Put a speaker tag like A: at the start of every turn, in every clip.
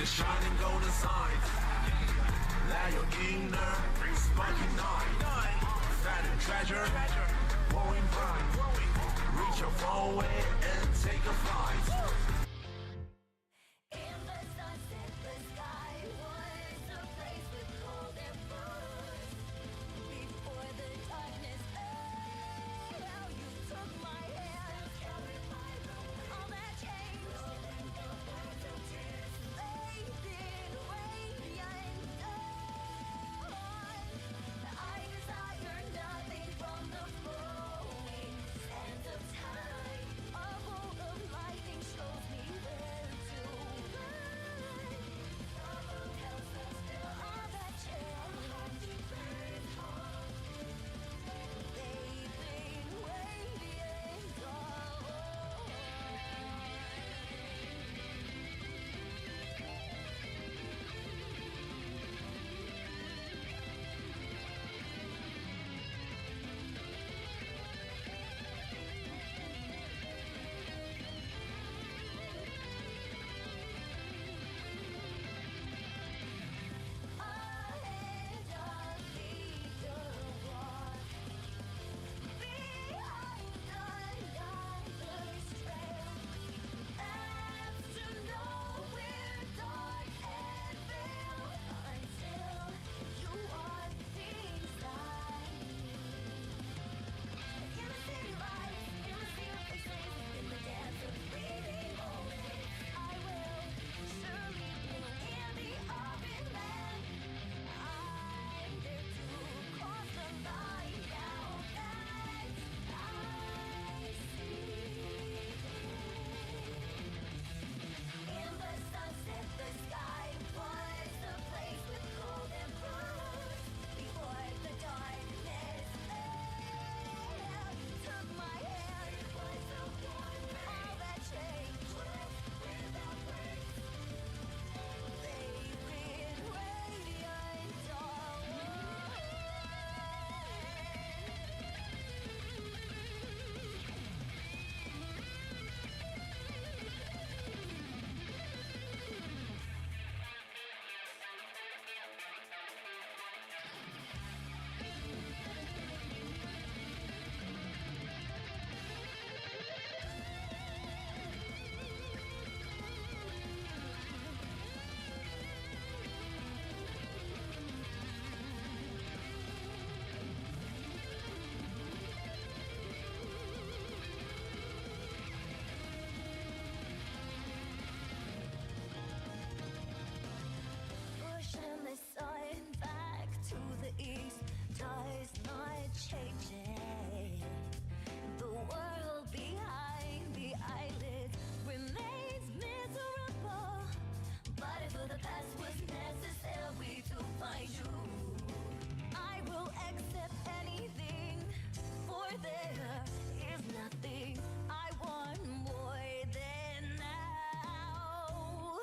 A: Just shining golden signs. Let your inner sparking night. Finding treasure, growing bright. Reach your forward and take a flight.
B: In the sunset, the sky was a place with golden birds. Before the darkness, how you took my hand. All that changed. Faded radiant dawn. I desire nothing from the flowing sands of time. A bolt of lightning shows me where to run. All that changed. Fading radiant dawn. Ahead of leader walk, behind another's trail. After nowhere dark and veil, until you are beside me. In the city lights, in the sea of faces, in the dance of fleeting moments, I will surely bloom in the open land. I'm there to cross the line now that I see. In the sunset, the sky was a place with golden birds. Before the darkness fell, you took my hand. All that changed without break. Faded radiant dawn. Pushing the sun back to the east does not change it. The world behind the eyelids remains miserable. But if the past was necessary to find you, I will accept anything, for there is nothing I want more than now.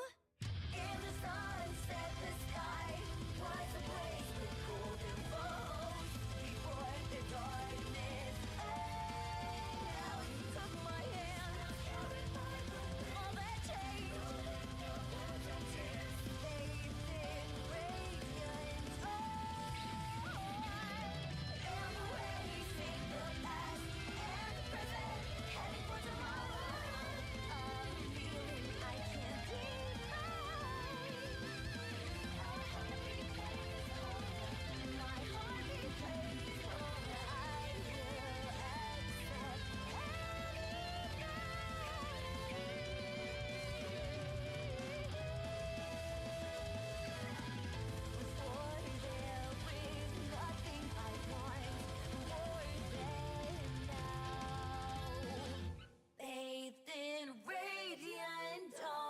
B: In the sunset, the sky was a place with golden rose. Before the darkness fell, you took my hand. All that changed. Faded radiant dawn. Embracing the past and the present, heading for tomorrow. A feeling I can't define. My heart betrays all I will accept for there is nothing I want more than now. Bathed in radiant dawn.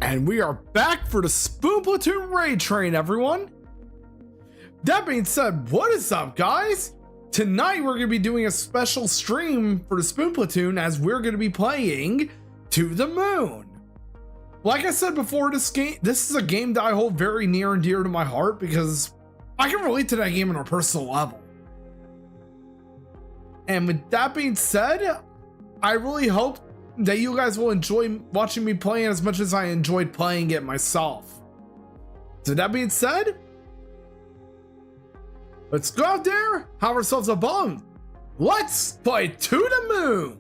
C: And we are back for the Spoon Platoon Raid Train, everyone. That being said, what is up, guys? Tonight we're going to be doing a special stream for the Spoon Platoon as we're going to be playing To the Moon. Like I said before, this is a game that I hold very near and dear to my heart because I can relate to that game on a personal level. And with that being said, I really hope that you guys will enjoy watching me play it as much as I enjoyed playing it myself. So that being said, let's go out there, have ourselves a bum. Let's play To the Moon.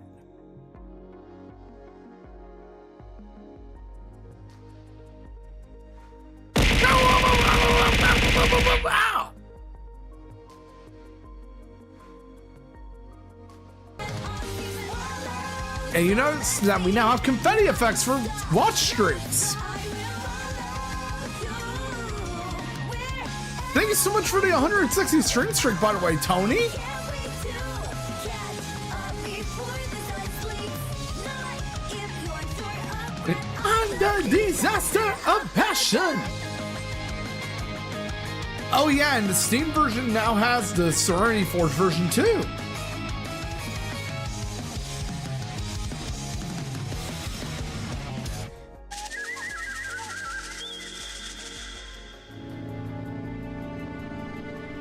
C: And you notice that we now have confetti effects for watch streams. Thank you so much for the 160 stream streak, by the way, Tony. Under disaster of passion. Oh yeah, and the Steam version now has the Serenity Forge version too.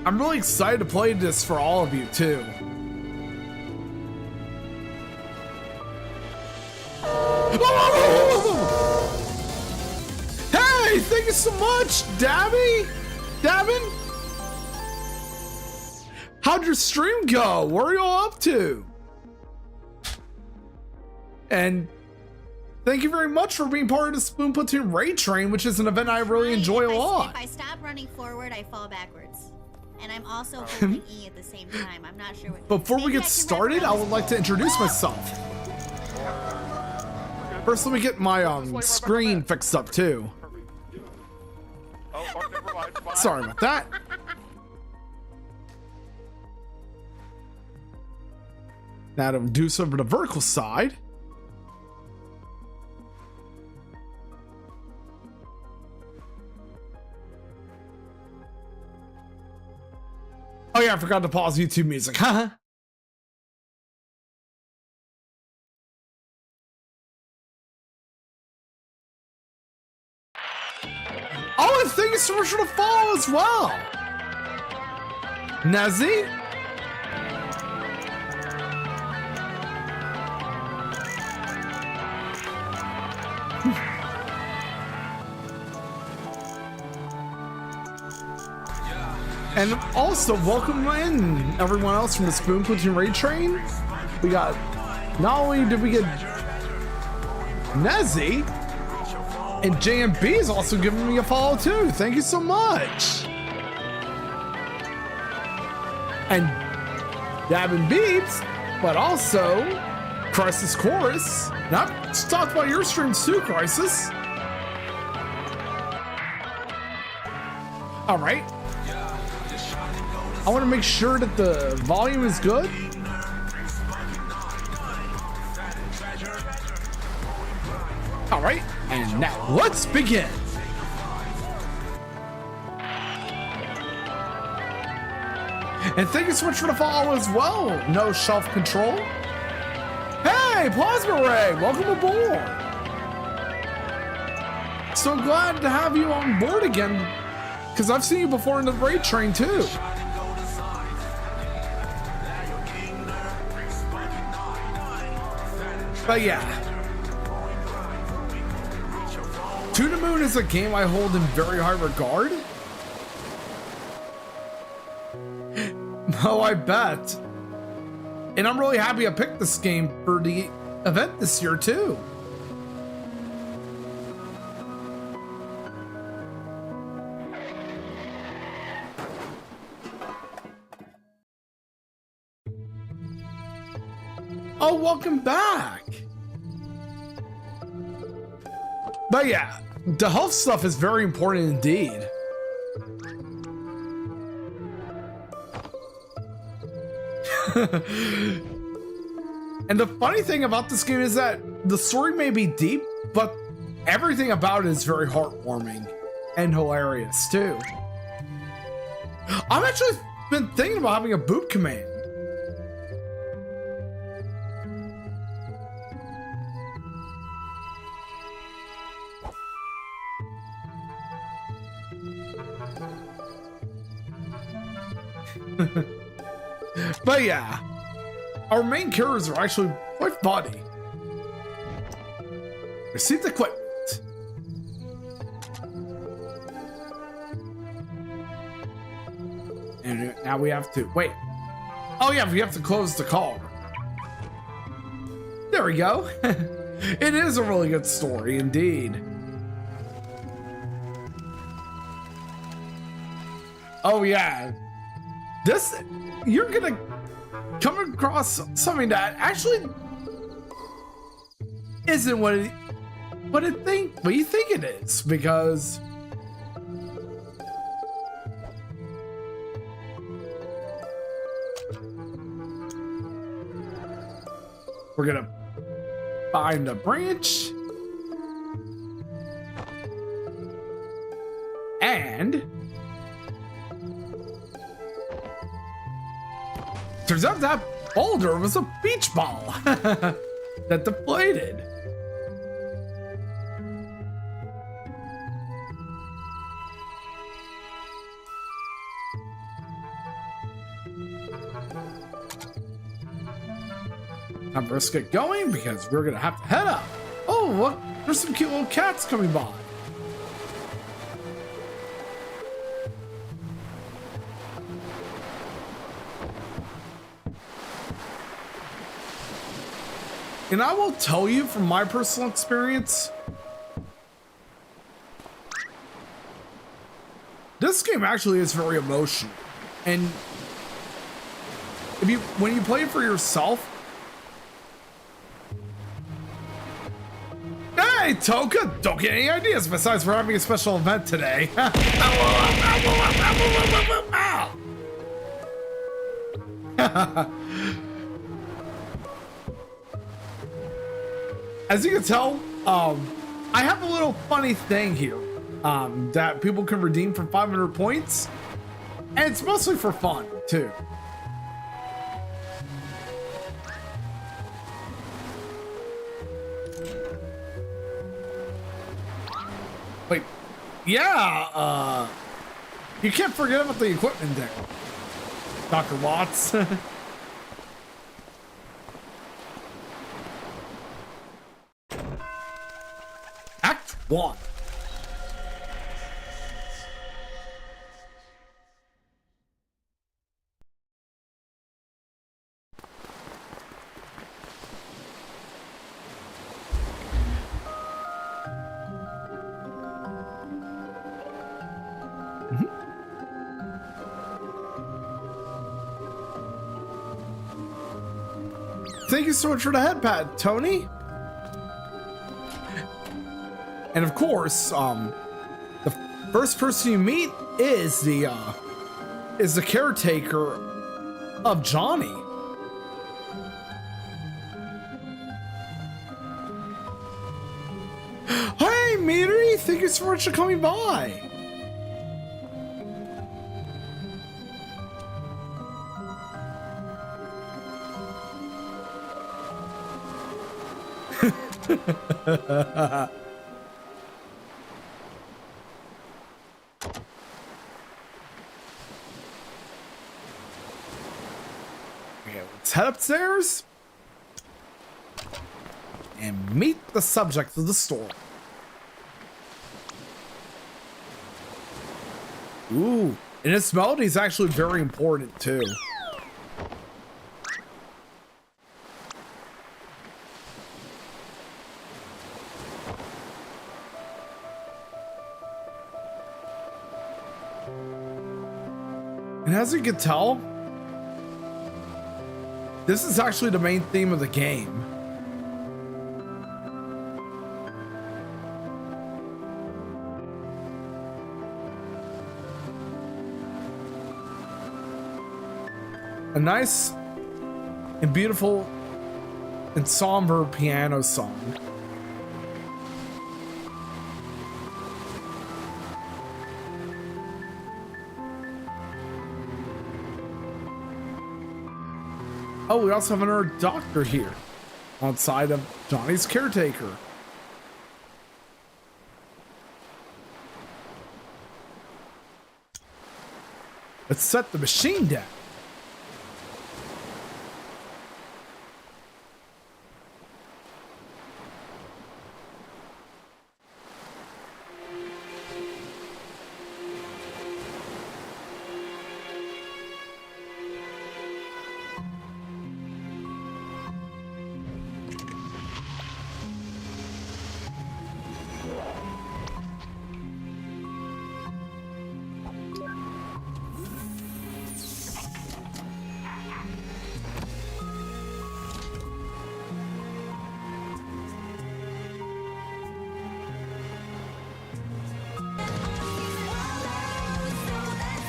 C: I'm really excited to play this for all of you too. Hey, thank you so much, Dabby. Davin? How'd your stream go? What are you all up to? And thank you very much for being part of the Spoon Platoon Raid Train, which is an event I really enjoy a lot.
D: If I stop running forward, I fall backwards. And I'm also holding E at the same time. I'm not sure what.
C: Before we get started, I would like to introduce myself. First, let me get my screen fixed up too. Sorry about that. Now to do some over the vertical side. Oh yeah, I forgot to pause YouTube music. Haha. Oh, and thank you so much for the follow as well. Nazi? And also welcome in everyone else from the Spoon Platoon Raid Train. We got, not only did we get Nazi, and JMB is also giving me a follow too. Thank you so much. And Davin Beats, but also Crisis Chorus. Now, let's talk about your streams too, Crisis. All right. I want to make sure that the volume is good. All right, and now let's begin. And thank you so much for the follow as well. No Shelf Control. Hey, Plasma Ray, welcome aboard. So glad to have you on board again, because I've seen you before in the raid train too. But yeah, To the Moon is a game I hold in very high regard. Oh, I bet. And I'm really happy I picked this game for the event this year too. Oh, welcome back. But yeah, the health stuff is very important indeed. And the funny thing about this game is that the story may be deep, but everything about it is very heartwarming and hilarious too. I've actually been thinking about having a boot command. But yeah, our main characters are actually quite funny. Receive the equipment. And now we have to wait. Oh yeah, we have to close the car. There we go. It is a really good story indeed. Oh yeah. This, you're gonna come across something that actually isn't what you think it is, because we're gonna find a branch and turns out that boulder was a beach ball that deflated. Time for us to get going because we're gonna have to head up. Oh, look, there's some cute little cats coming by. And I will tell you from my personal experience, this game actually is very emotional. And when you play it for yourself, hey, Toka, don't get any ideas besides we're having a special event today. As you can tell, I have a little funny thing here that people can redeem for 500 points, and it's mostly for fun too. Wait, yeah, you can't forget about the equipment there, Dr. Watts. Act 1. Thank you so much for the head pad, Tony. And of course, the first person you meet is the caretaker of Johnny. Hey, Metery, thank you so much for coming by. Okay, let's head upstairs and meet the subject of the story. Ooh, and its melody is actually very important too. And as you can tell, this is actually the main theme of the game. A nice and beautiful and somber piano song. Oh, we also have another doctor here on side of Johnny's caretaker. Let's set the machine down.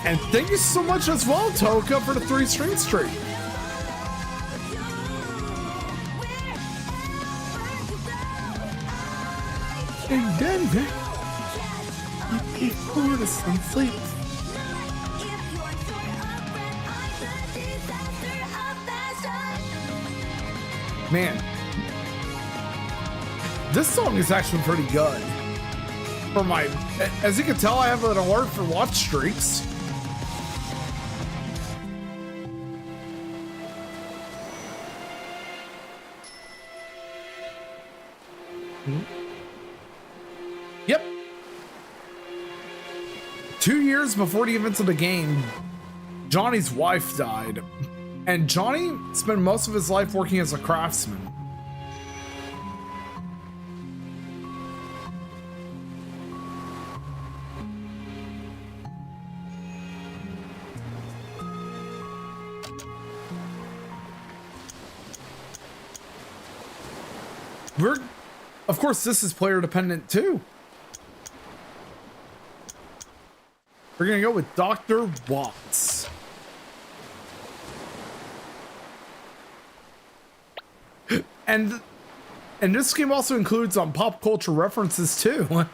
C: And thank you so much as well, Toka, for the 3 stream streak. Before the sun sleeps. Man, this song is actually pretty good. For my, as you can tell, I have an alert for watch streaks. Yep. 2 years before the events of the game, Johnny's wife died, and Johnny spent most of his life working as a craftsman. Of course, this is player dependent too. We're gonna go with Dr. Watts. And this game also includes pop culture references too.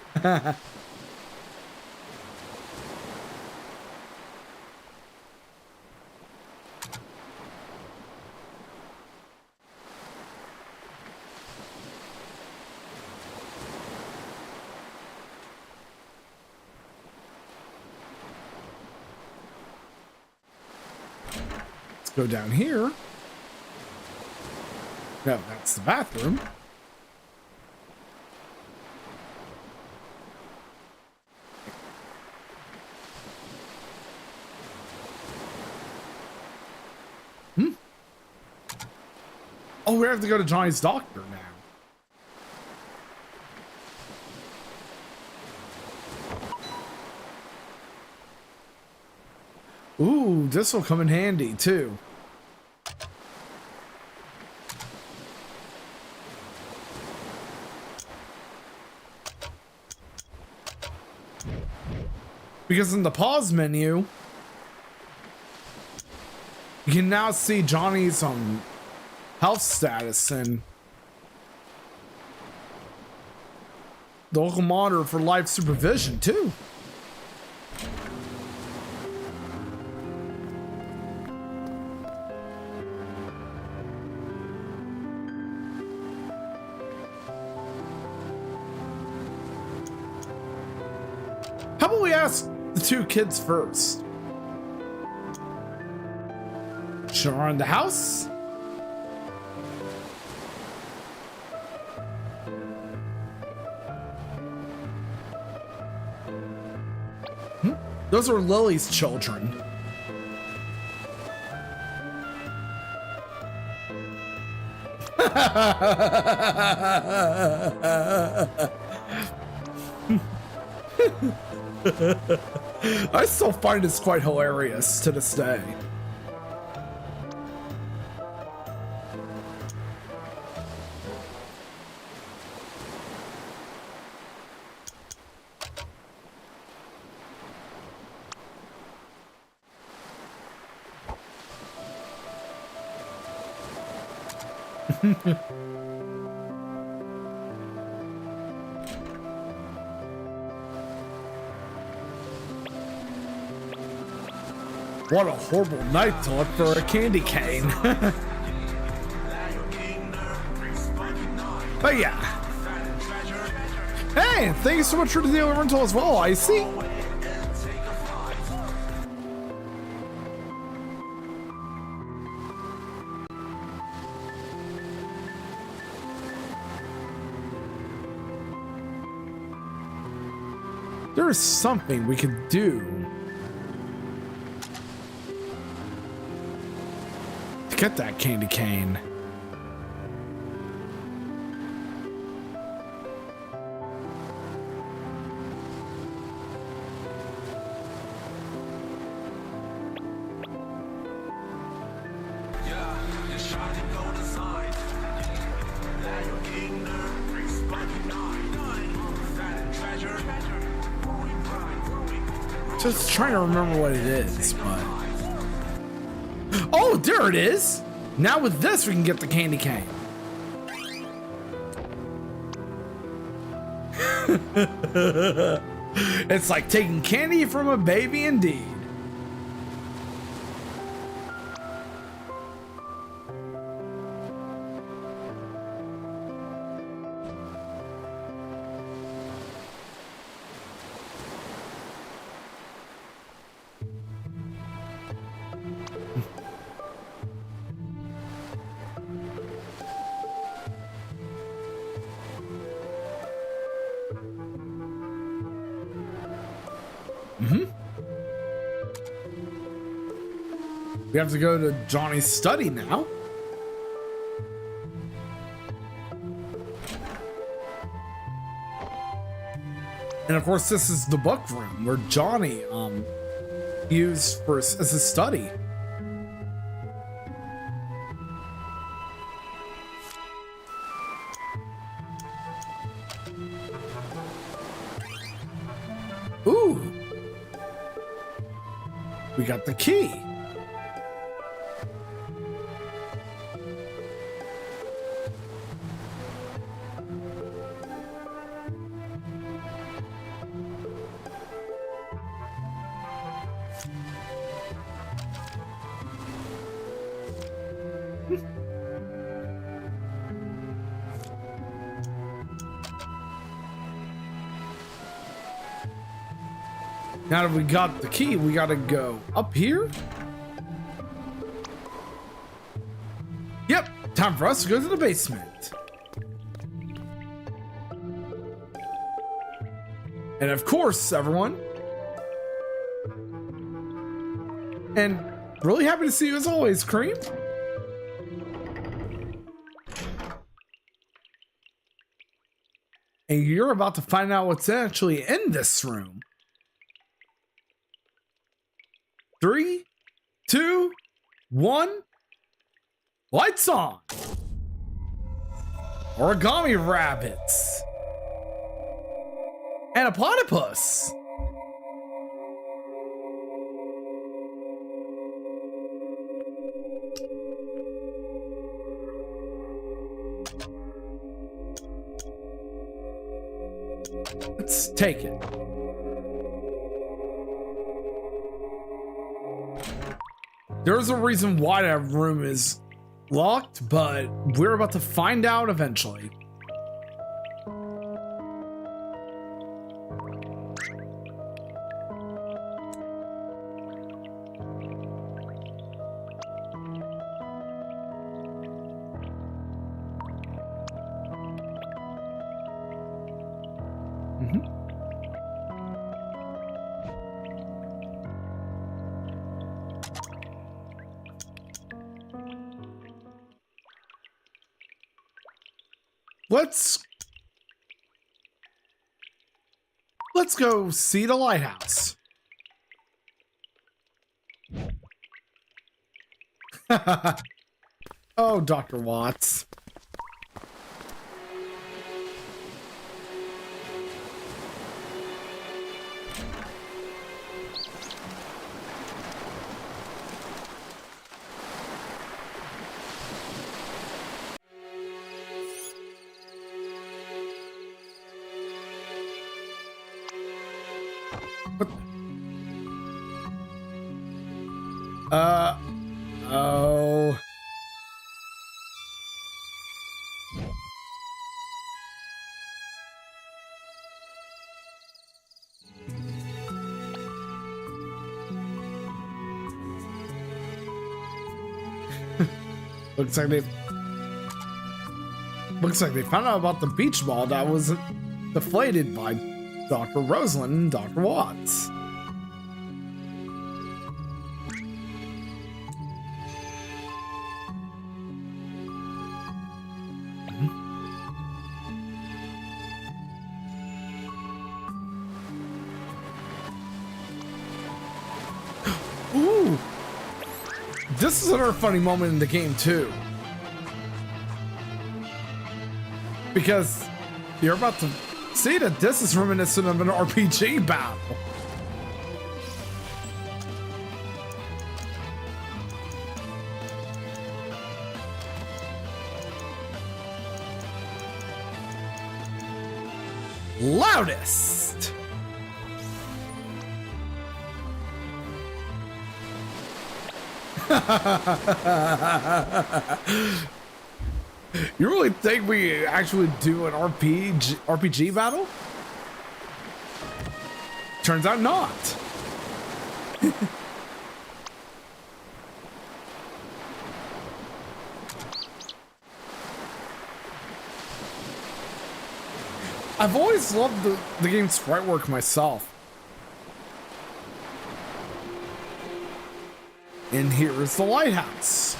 C: Go down here. No, that's the bathroom. Oh, we have to go to Johnny's doctor now. Ooh, this will come in handy too. Because in the pause menu, you can now see Johnny's health status and the local monitor for live supervision too. How about we ask the 2 kids first? Show around the house. Those are Lily's children. I still find this quite hilarious to this day. What a horrible night to look for a candy cane. But yeah. Hey, thank you so much for the daily rental as well, Icy. There is something we could do to get that candy cane. Just trying to remember what it is, but... Oh, there it is! Now with this, we can get the candy cane. It's like taking candy from a baby indeed. We have to go to Johnny's study now. And of course, this is the book room where Johnny used for as his study. Ooh. We got the key. Now that we got the key, we gotta go up here. Yep, time for us to go to the basement. And of course, everyone. And really happy to see you as always, Cream. And you're about to find out what's actually in this room. 3, 2, 1. Lights on. Origami rabbits. And a platypus. Let's take it. There's a reason why that room is locked, but we're about to find out eventually. Let's go see the lighthouse. Oh, Dr. Watts. Oh. Looks like they found out about the beach ball that was deflated by Dr. Rosalind and Dr. Watts. Ooh! This is another funny moment in the game too. Because you're about to see that this is reminiscent of an RPG battle. loudest. You really think we actually do an RPG battle? Turns out not. I've always loved the game's sprite work myself. And here is the lighthouse.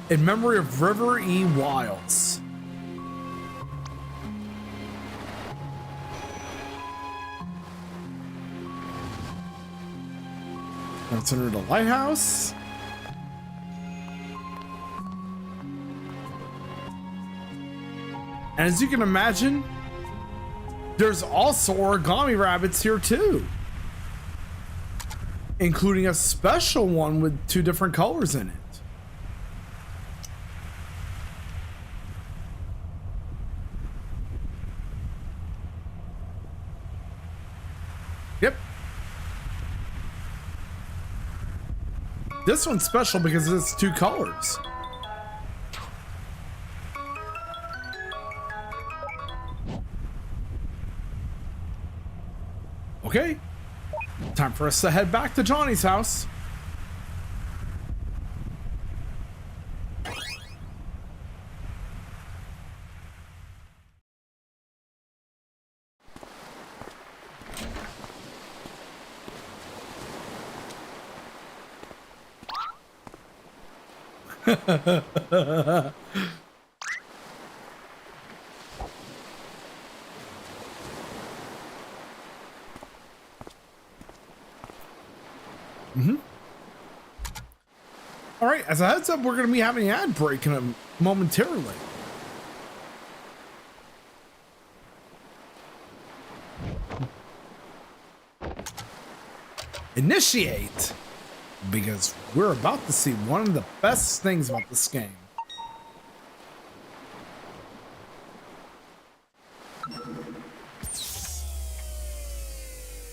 C: In memory of River E. Wiles. Let's enter the lighthouse. And as you can imagine, there's also origami rabbits here too, including a special one with 2 different colors in it. Yep. This one's special because it's 2 colors. Okay. Time for us to head back to Johnny's house. All right, as a heads up, we're going to be having an ad break in a momentarily. Initiate, because we're about to see one of the best things about this game.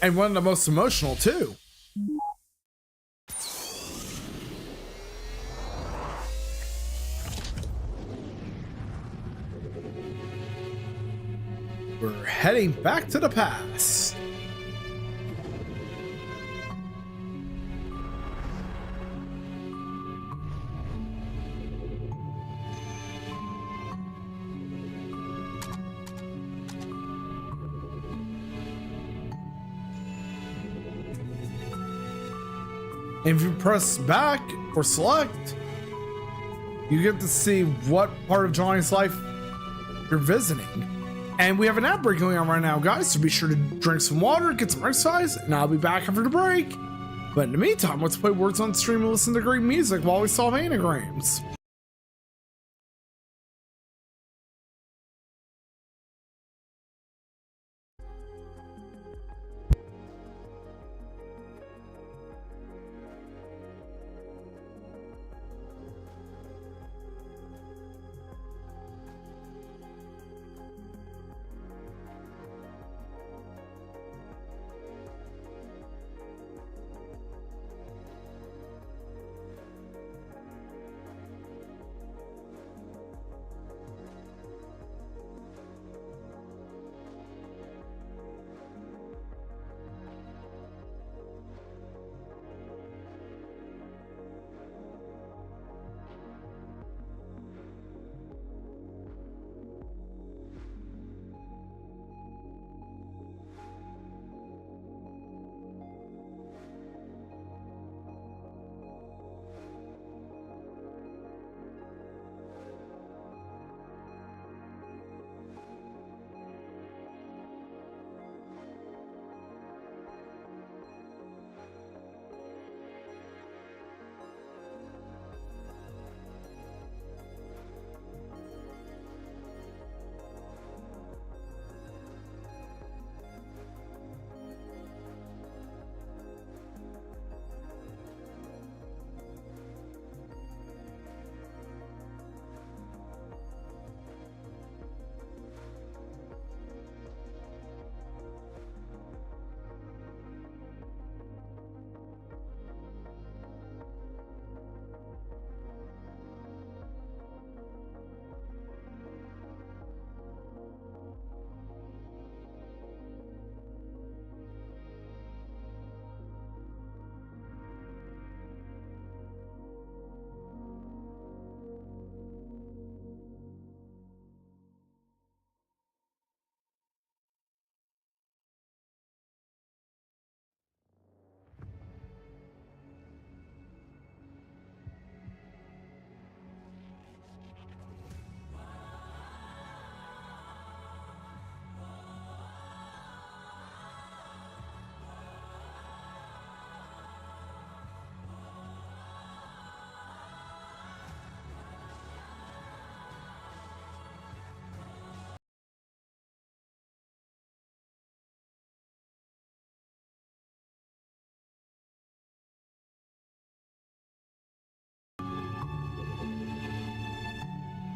C: And one of the most emotional too. We're heading back to the past. And if you press back or select, you get to see what part of Johnny's life you're visiting. And we have an ad break going on right now, guys, so be sure to drink some water, get some exercise, and I'll be back after the break. But in the meantime, let's play Words on Stream and listen to great music while we solve anagrams.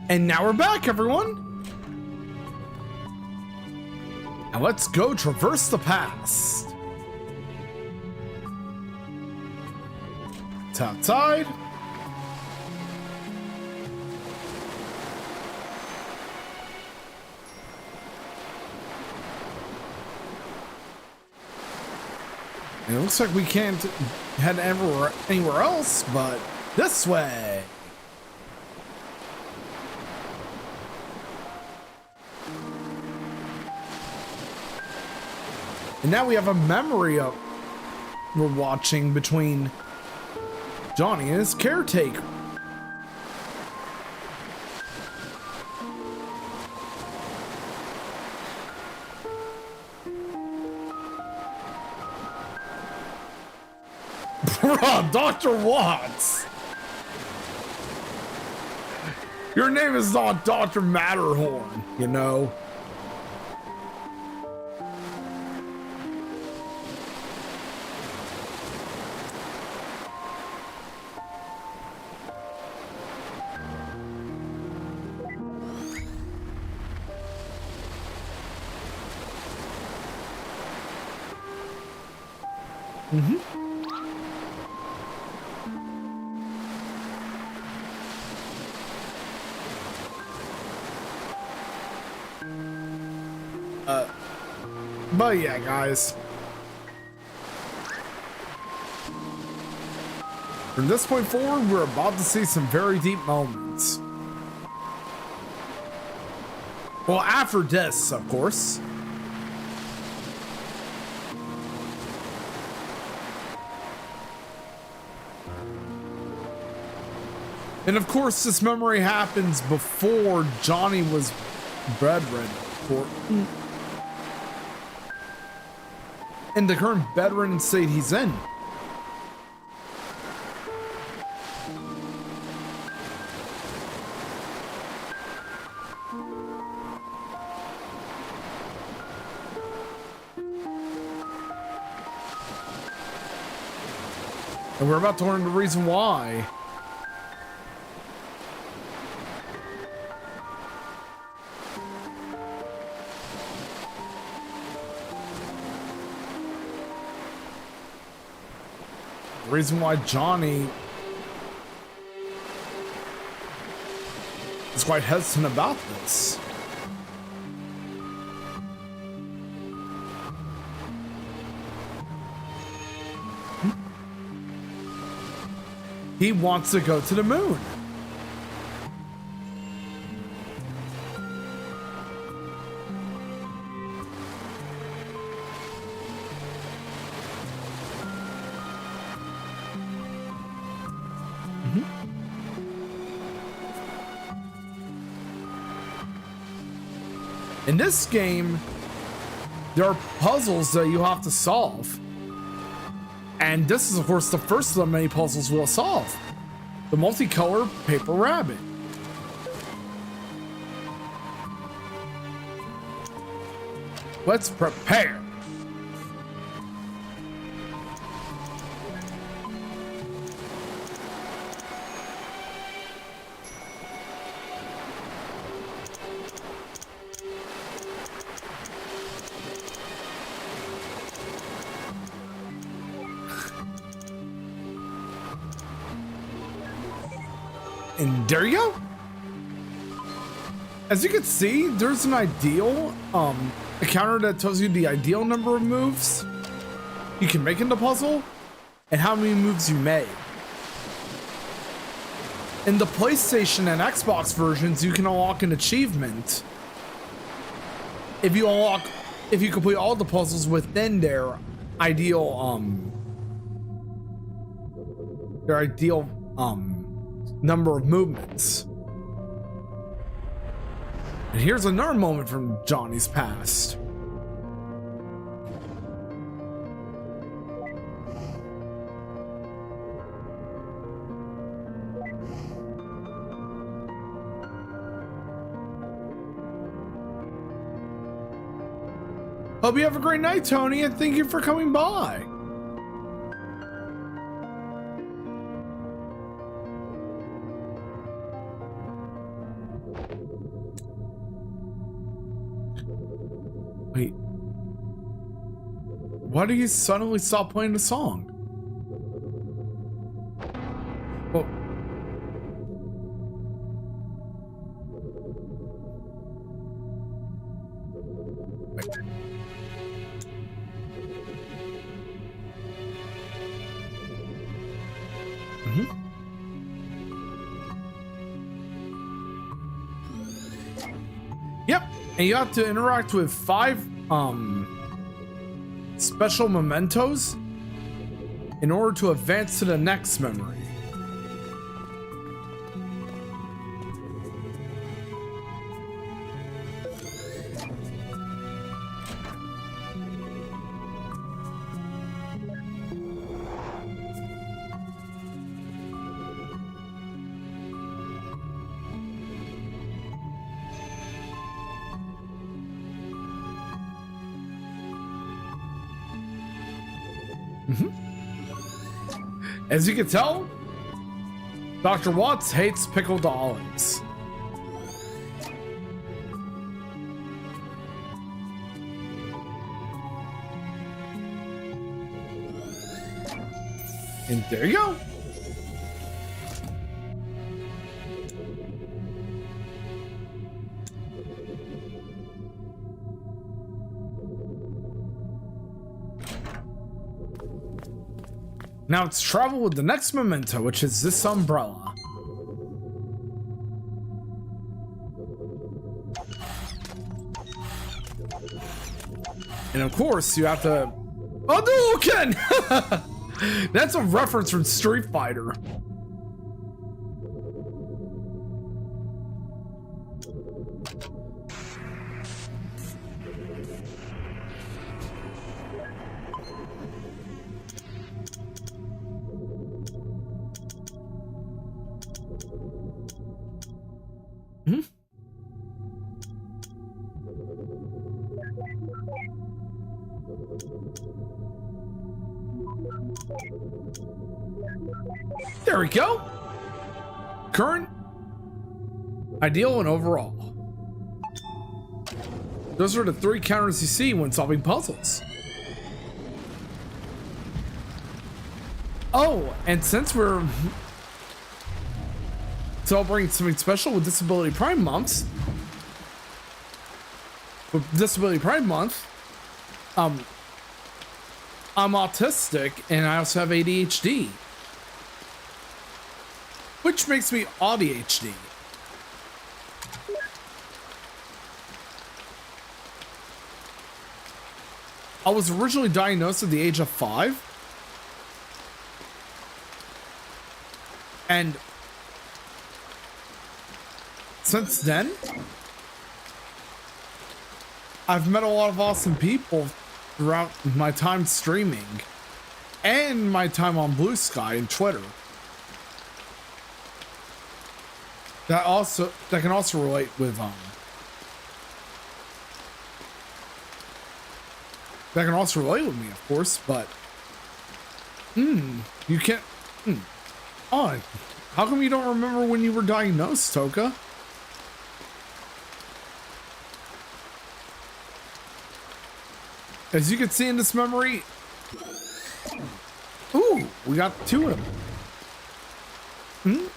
C: And now we're back, everyone. Now let's go traverse the past. It's outside. It looks like we can't head anywhere else but this way. And now we have a memory of we're watching between Johnny and his caretaker. Bruh, Dr. Watts. Your name is not Dr. Matterhorn, you know. But yeah, guys. From this point forward, we're about to see some very deep moments. Well, after this, of course. And of course, this memory happens before Johnny was bedridden in the current bedridden state he's in. And we're about to learn the reason why. The reason why Johnny is quite hesitant about this. He wants to go to the moon. In this game, there are puzzles that you have to solve. And this is, of course, the first of the many puzzles we'll solve. The multicolored paper rabbit. Let's prepare. And there you go. As you can see, there's an ideal, a counter that tells you the ideal number of moves you can make in the puzzle and how many moves you made. In the PlayStation and Xbox versions, you can unlock an achievement if you complete all the puzzles within their ideal number of movements. And here's another moment from Johnny's past. Hope you have a great night, Tony, and thank you for coming by. Wait. Why do you suddenly stop playing the song? Well, wait. Yep, and you have to interact with 5 special mementos in order to advance to the next memory. As you can tell, Dr. Watts hates pickled olives. And there you go. Now it's travel with the next memento, which is this umbrella. And of course, you have to... Hadouken! That's a reference from Street Fighter. There we go. Current, ideal, and overall. Those are the 3 counters you see when solving puzzles. Oh, and since we're celebrating something special with Disability Pride Month, I'm autistic and I also have ADHD, which makes me ADHD. I was originally diagnosed at the age of 5, and since then, I've met a lot of awesome people throughout my time streaming and my time on Blue Sky and Twitter that can also relate with me, of course, but you can't. Oh, how come you don't remember when you were diagnosed, Toka? As you can see in this memory, ooh, we got 2 of them.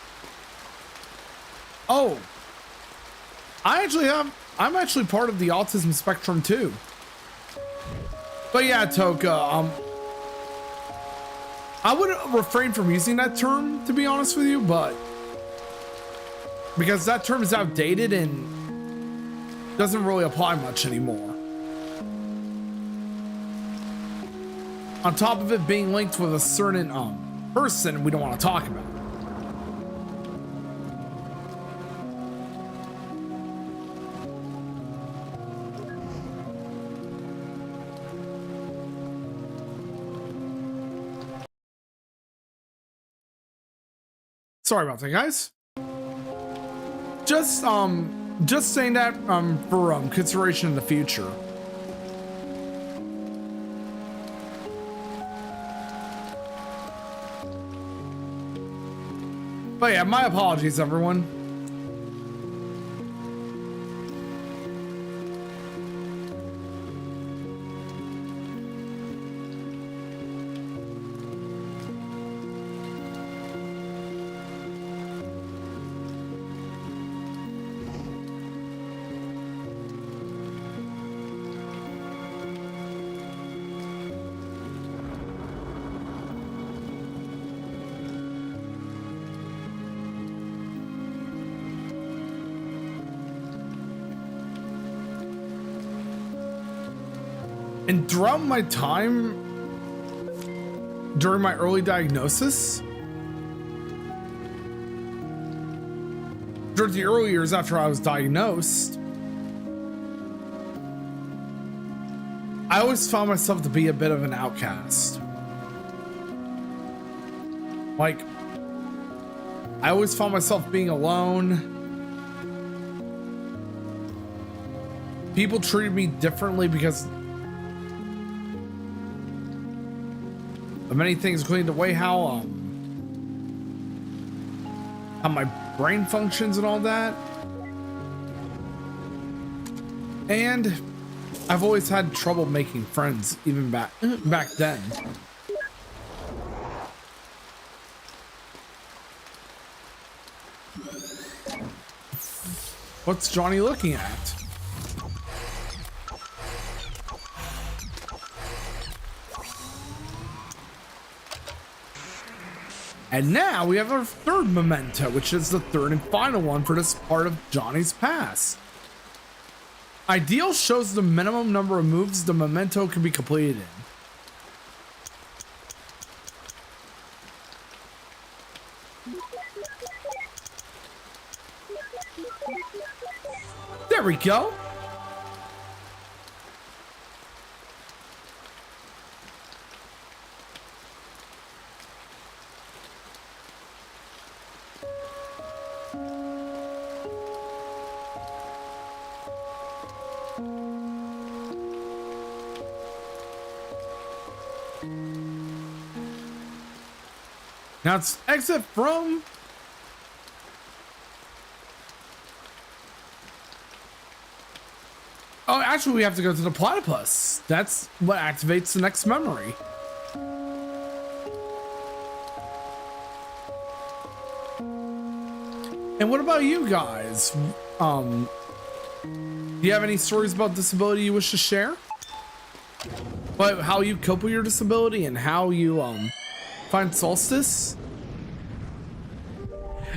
C: Oh, I'm actually part of the autism spectrum too. But yeah, Toka, I would refrain from using that term, to be honest with you, but because that term is outdated and doesn't really apply much anymore. On top of it being linked with a certain person we don't want to talk about. Sorry about that, guys. Just saying that for consideration in the future. But yeah, my apologies, everyone. And throughout my time during my early diagnosis, during the early years after I was diagnosed, I always found myself to be a bit of an outcast. Like, I always found myself being alone. People treated me differently because of many things, including the way how my brain functions and all that. And I've always had trouble making friends, even back then. What's Johnny looking at? And now we have our third memento, which is the third and final one for this part of Johnny's past. Ideal shows the minimum number of moves the memento can be completed in. There we go. Now it's exit from. Oh, actually, we have to go to the platypus. That's what activates the next memory. And what about you guys? Do you have any stories about disability you wish to share? But how you cope with your disability and how you find solstice?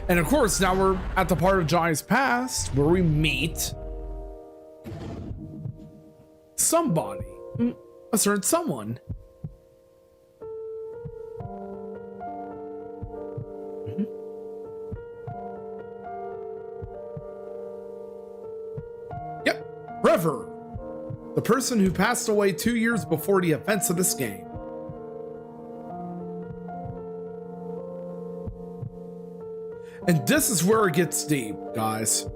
C: And of course, now we're at the part of Johnny's past where we meet somebody, a certain someone. Yep, River, the person who passed away 2 years before the events of this game. And this is where it gets deep, guys.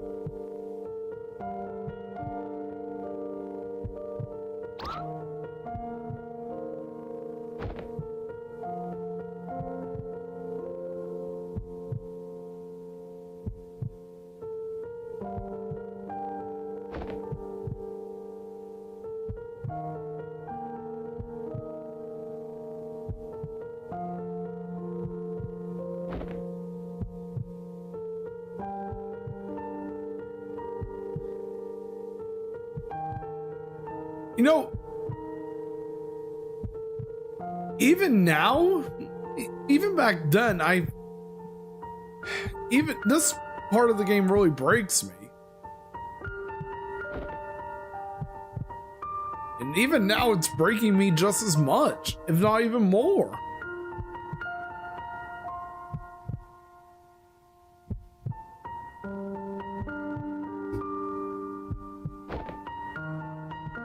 C: You know, even now, even back then, even this part of the game really breaks me. And even now, it's breaking me just as much, if not even more.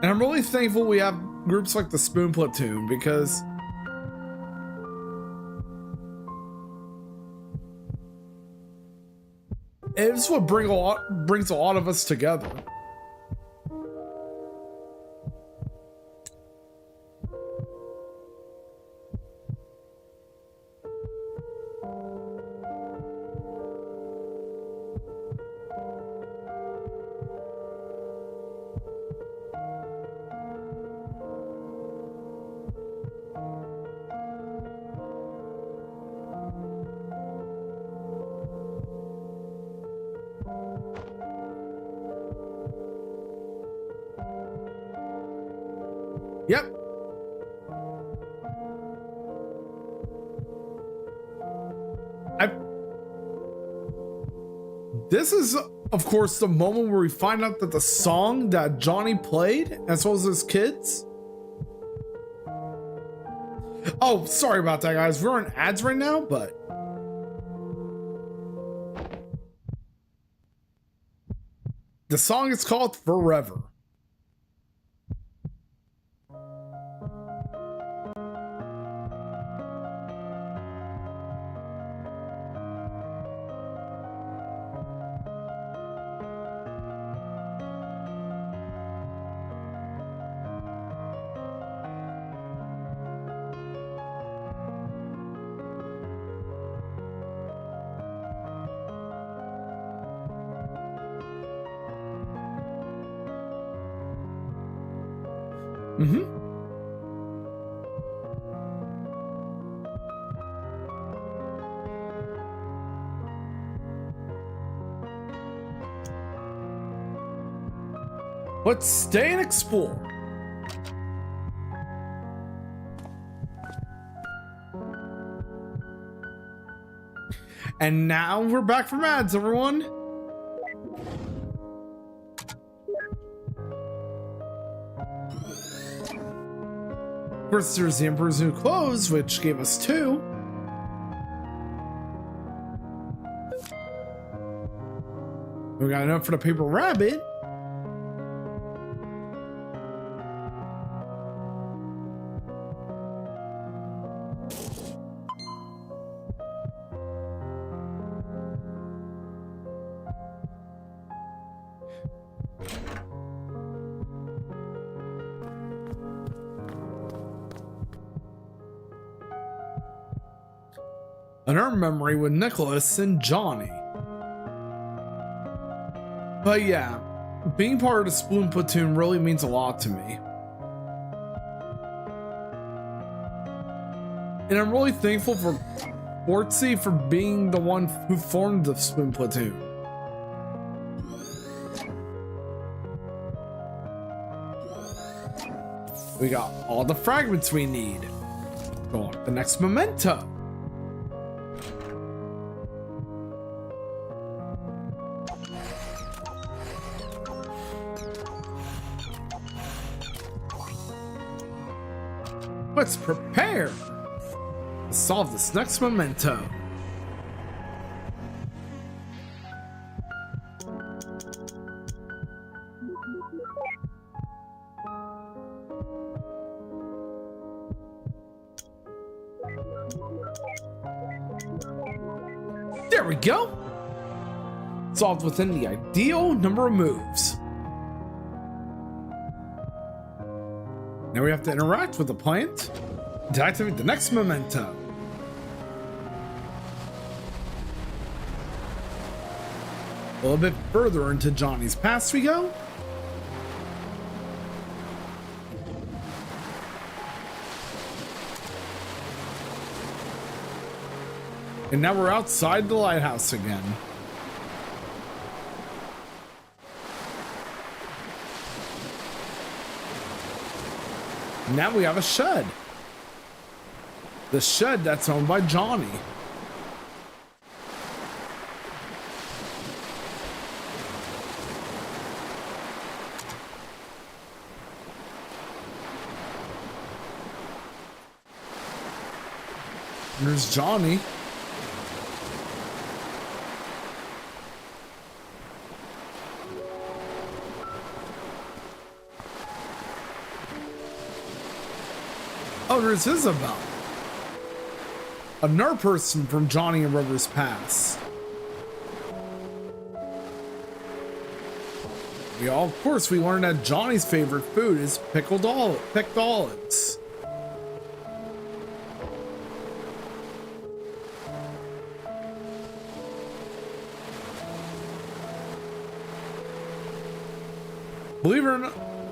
C: And I'm really thankful we have groups like the Spoon Platoon, because it's what brings a lot of us together. Yep. This is, of course, the moment where we find out that the song that Johnny played, as well as his kids, Oh, sorry about that, guys. We're on ads right now, but the song is called Forever. Mm-hmm. Let's stay and explore. And now we're back from ads, everyone. Of course, there's the Emperor's New Clothes, which gave us 2. We got enough for the Paper Rabbit. Another memory with Nicholas and Johnny. But yeah, being part of the Spoon Platoon really means a lot to me. And I'm really thankful for Fortsy for being the one who formed the Spoon Platoon. We got all the fragments we need. Go on, the next memento. Let's prepare to solve this next memento. There we go. Solved within the ideal number of moves. Now we have to interact with the plant to activate the next memento. A little bit further into Johnny's past we go. And now we're outside the lighthouse again. Now we have a shed. The shed that's owned by Johnny. There's Johnny. Oh, there's Isabel. Another person from Johnny and River's past. Of course, we learned that Johnny's favorite food is picked olives. Believe it or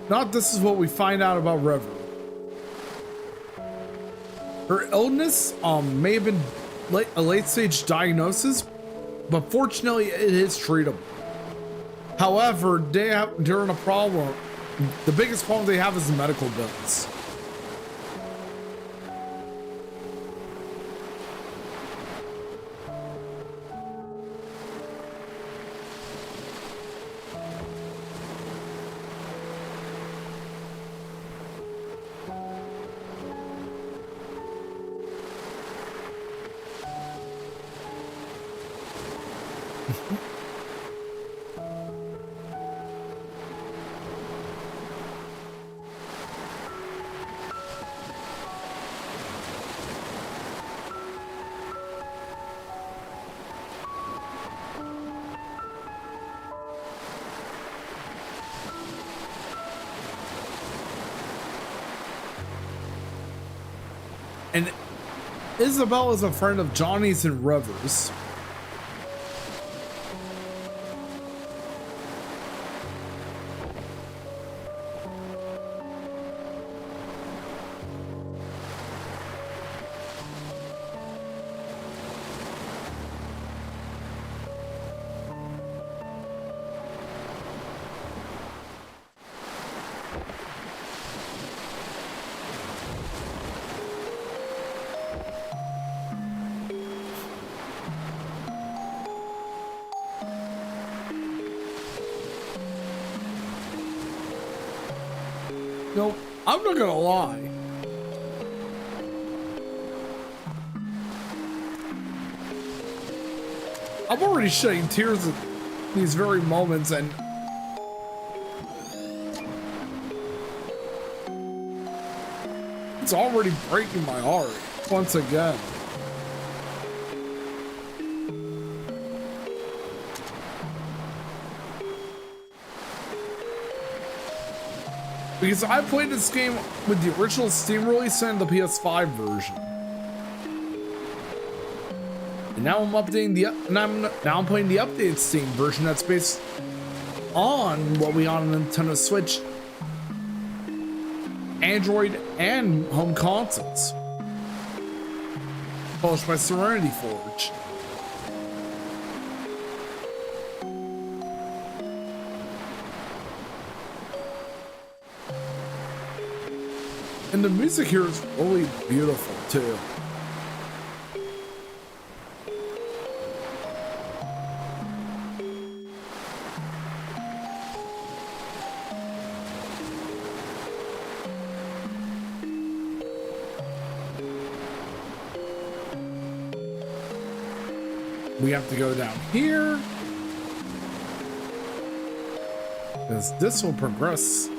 C: not, this is what we find out about River. Her illness may have been a late-stage diagnosis, but fortunately it is treatable. However, during a problem, the biggest problem they have is the medical bills. And Isabel is a friend of Johnny's and Rivers. No, I'm not gonna lie. I'm already shedding tears at these very moments, and it's already breaking my heart once again. Because I played this game with the original Steam release and the PS5 version. And now I'm updating now I'm playing the updated Steam version that's based on what we got on Nintendo Switch, Android, and home consoles. Published by Serenity Forge. And the music here is really beautiful too. We have to go down here, because this will progress.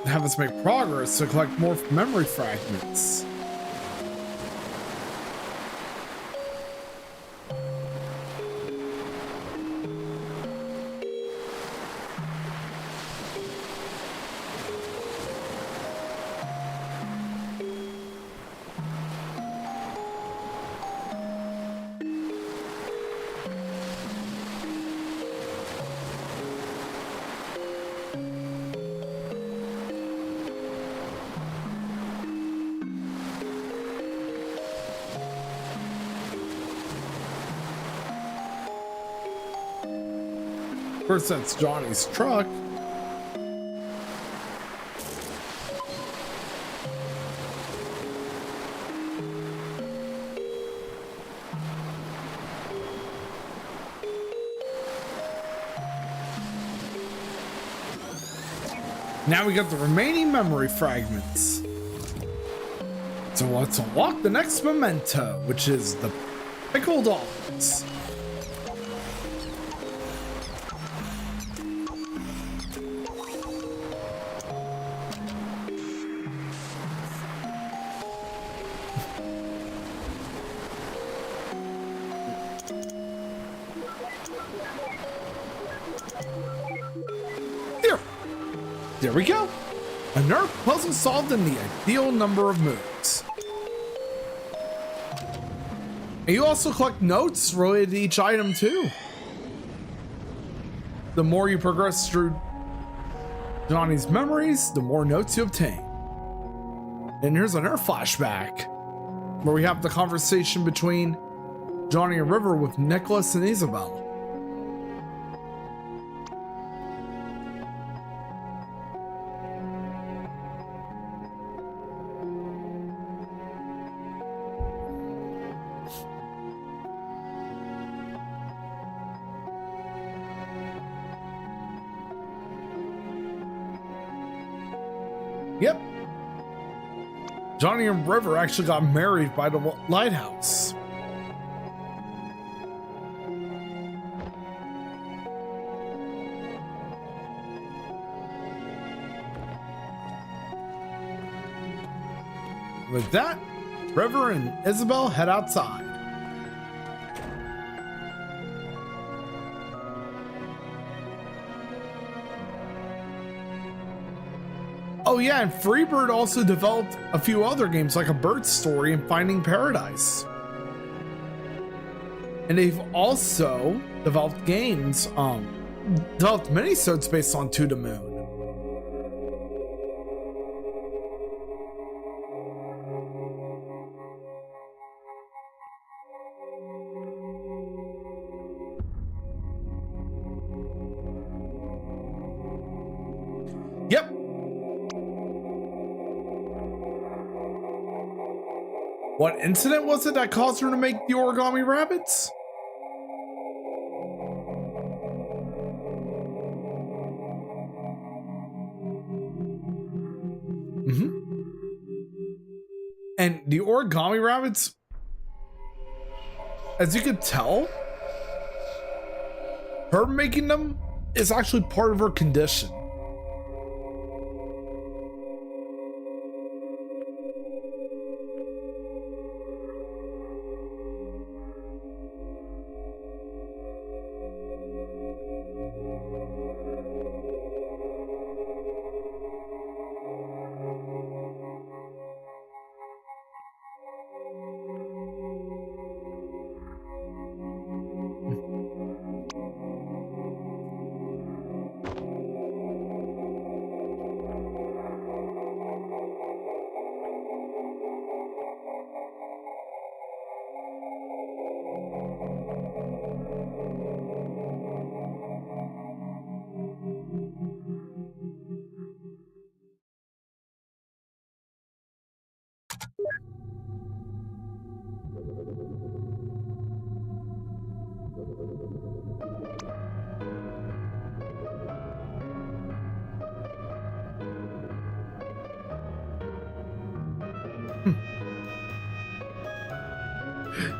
C: Have us make progress to collect more memory fragments. First, that's Johnny's truck. Now we got the remaining memory fragments. So let's unlock the next memento, which is the pickled dogs. There we go. A nerve puzzle solved in the ideal number of moves. And you also collect notes related to each item too. The more you progress through Johnny's memories, the more notes you obtain. And here's another flashback where we have the conversation between Johnny and River with Nicholas and Isabel. Yep. Johnny and River actually got married by the lighthouse. with that, River and Isabel head outside. Oh yeah, and Freebird also developed a few other games like A Bird's Story and Finding Paradise. And they've also developed games, developed minisodes based on To the Moon. Yep. What incident was it that caused her to make the origami rabbits? And the origami rabbits, as you could tell, her making them is actually part of her condition.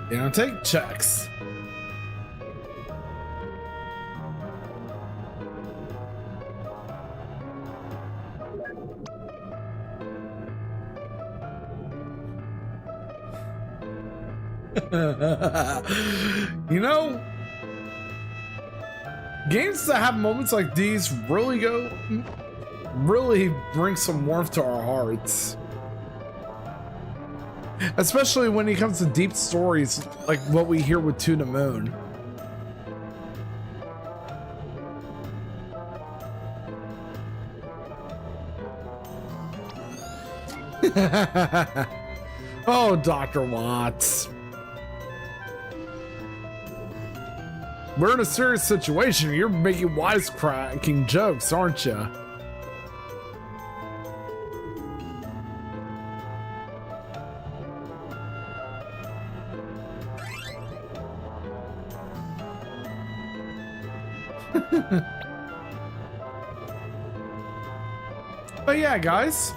C: You don't take checks. You know, games that have moments like these really bring some warmth to our hearts. Especially when it comes to deep stories like what we hear with To the Moon. Oh, Dr. Watts. We're in a serious situation. You're making wisecracking jokes, aren't you? But yeah, guys.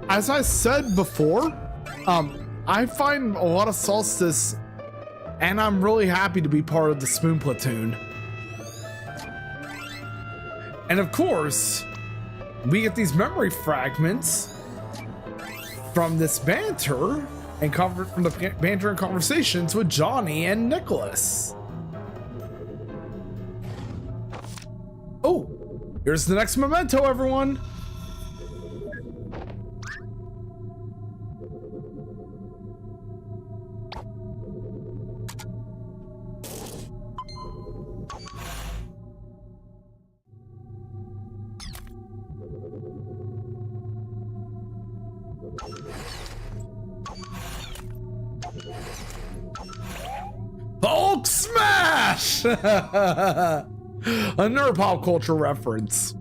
C: As I said before, I find a lot of Solstice, and I'm really happy to be part of the Spoon Platoon. And of course, we get these memory fragments from this banter and from the banter and conversations with Johnny and Nicholas. Oh, here's the next memento, everyone. Hulk smash! Another pop culture reference.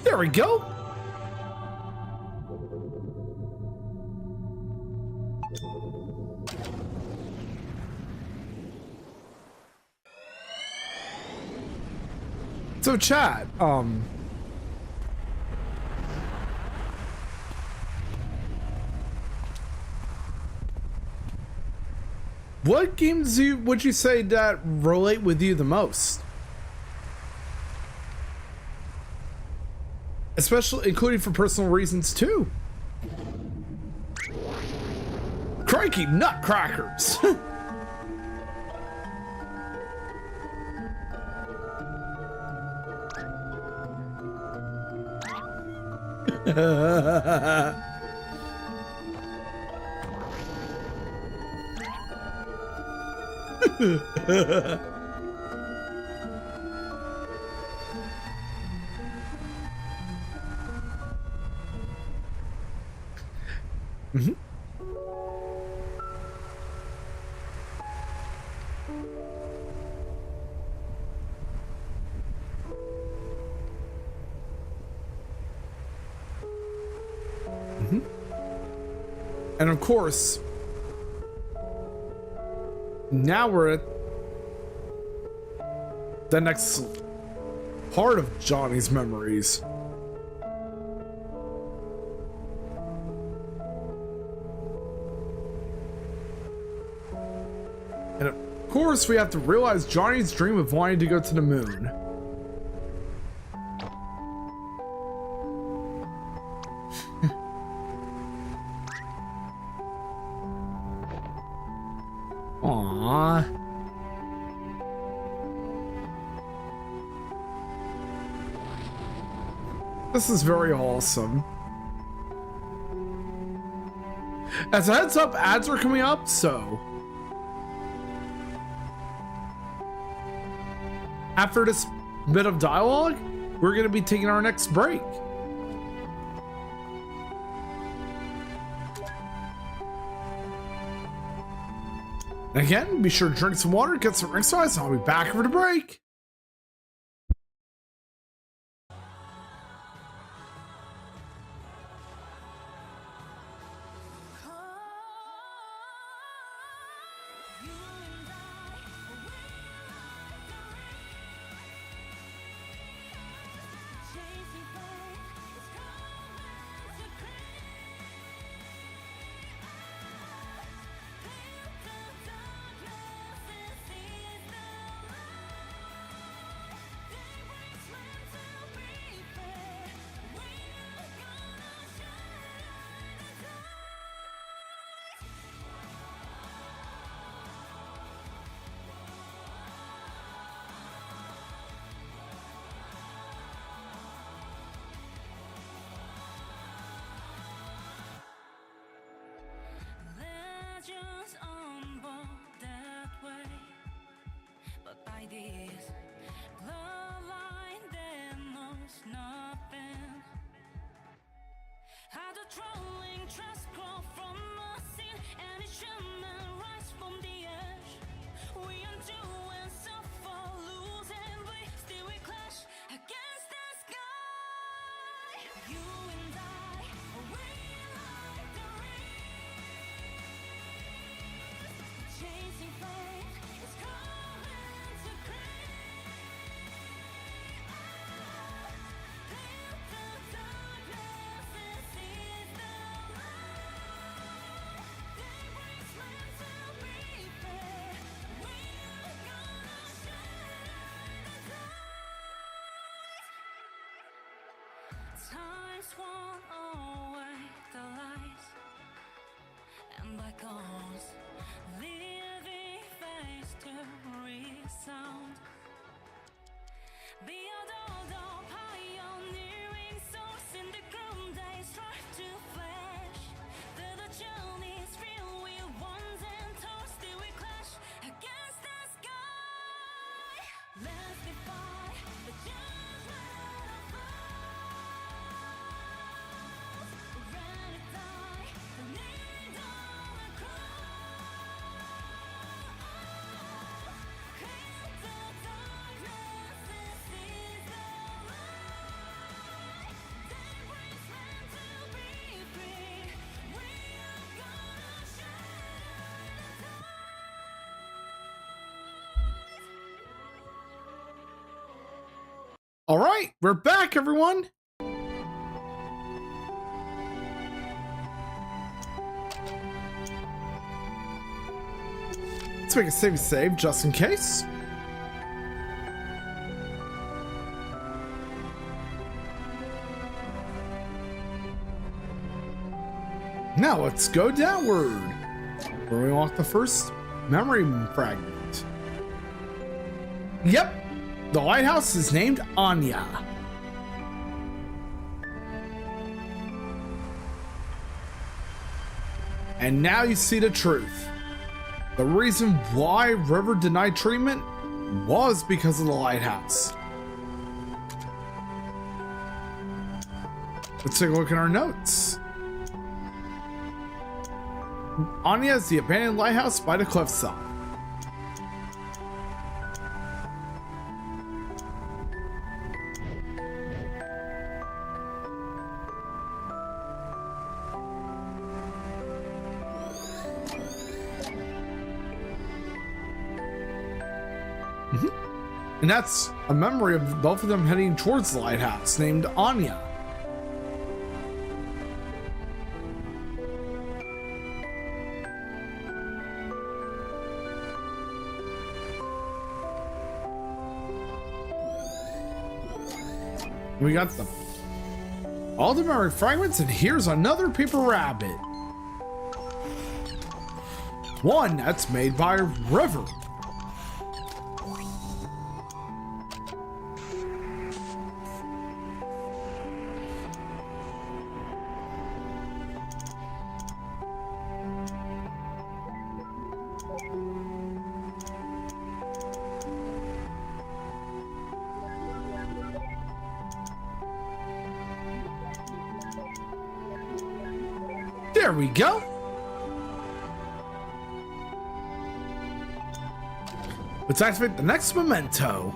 C: There we go. So chat, what games would you say that relate with you the most? Especially including for personal reasons too. Crikey nutcrackers. Mm-hmm. Mm-hmm. And of course, now we're at the next part of Johnny's memories. And of course, we have to realize Johnny's dream of wanting to go to the moon. Aww. This is very awesome. As a heads up, ads are coming up, so after this bit of dialogue, we're going to be taking our next break. Again, be sure to drink some water, get some exercise, and I'll be back for the break.
B: Legends unborn that way, but ideas bloodline that knows nothing. How the trolling trust grow from a scene, and it shouldn't rise from the ash. We undo and suffer, lose and we still we clash against the sky. You and I, we like the chasing fate is coming to create. Live the darkness and seize the light. They brings men to be fair. We are gonna shine the light. Time's won away the lies and black holes. Living face to resound. Beyond all the pioneering souls in the ground, they strive to flash. The journey's filled with ones and toes, still we clash against the sky. Let's defy the judgment of fools. Ready to die, the need on the cross. They brings men to be
C: All right, we're back, everyone. Let's make a save just in case. Now let's go downward, where we unlock the first memory fragment. Yep, the lighthouse is named Anya. And now you see the truth. The reason why River denied treatment was because of the lighthouse. Let's take a look at our notes. Anya is the abandoned lighthouse by the cliffside. And that's a memory of both of them heading towards the lighthouse named Anya. We got them. All the memory fragments, and here's another paper rabbit. One that's made by River. There we go. Let's activate the next memento.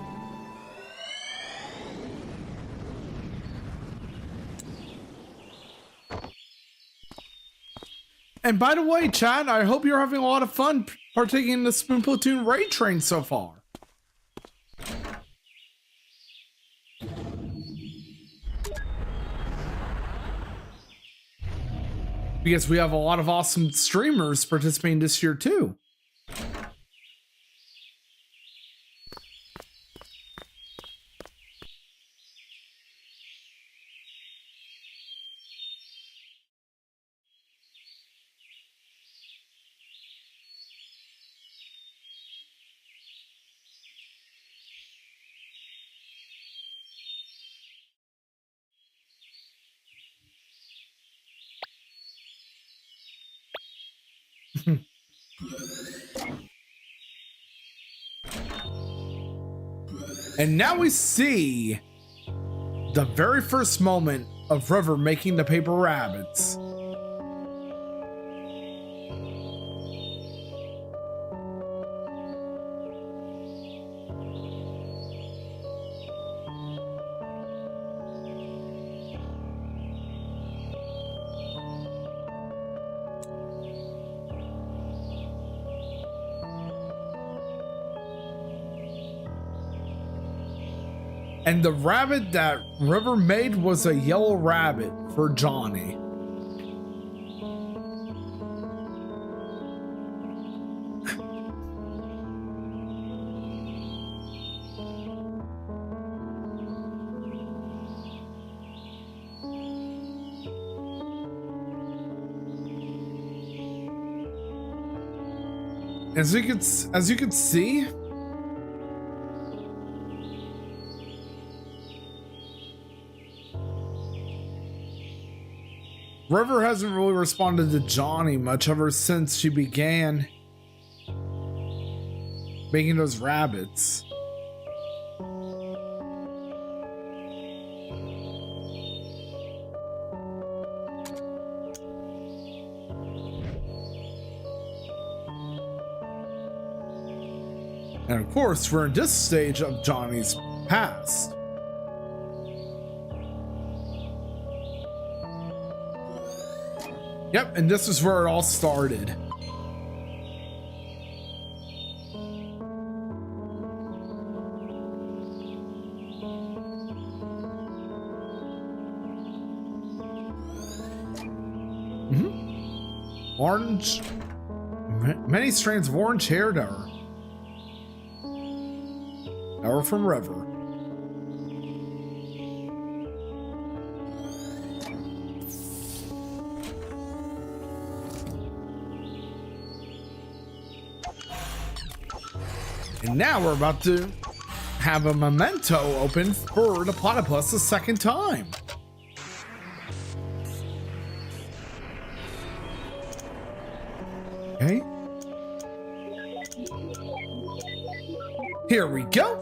C: And by the way, chat, I hope you're having a lot of fun partaking in the Spoon Platoon raid train so far. Because we have a lot of awesome streamers participating this year too. And now we see the very first moment of River making the paper rabbits. And the rabbit that River made was a yellow rabbit for Johnny. As you can see, River hasn't really responded to Johnny much ever since she began making those rabbits. And of course, we're in this stage of Johnny's past. Yep, and this is where it all started. Orange. Many strands of orange hair to her from River. And now we're about to have a memento open for the platypus the second time. Okay. Here we go.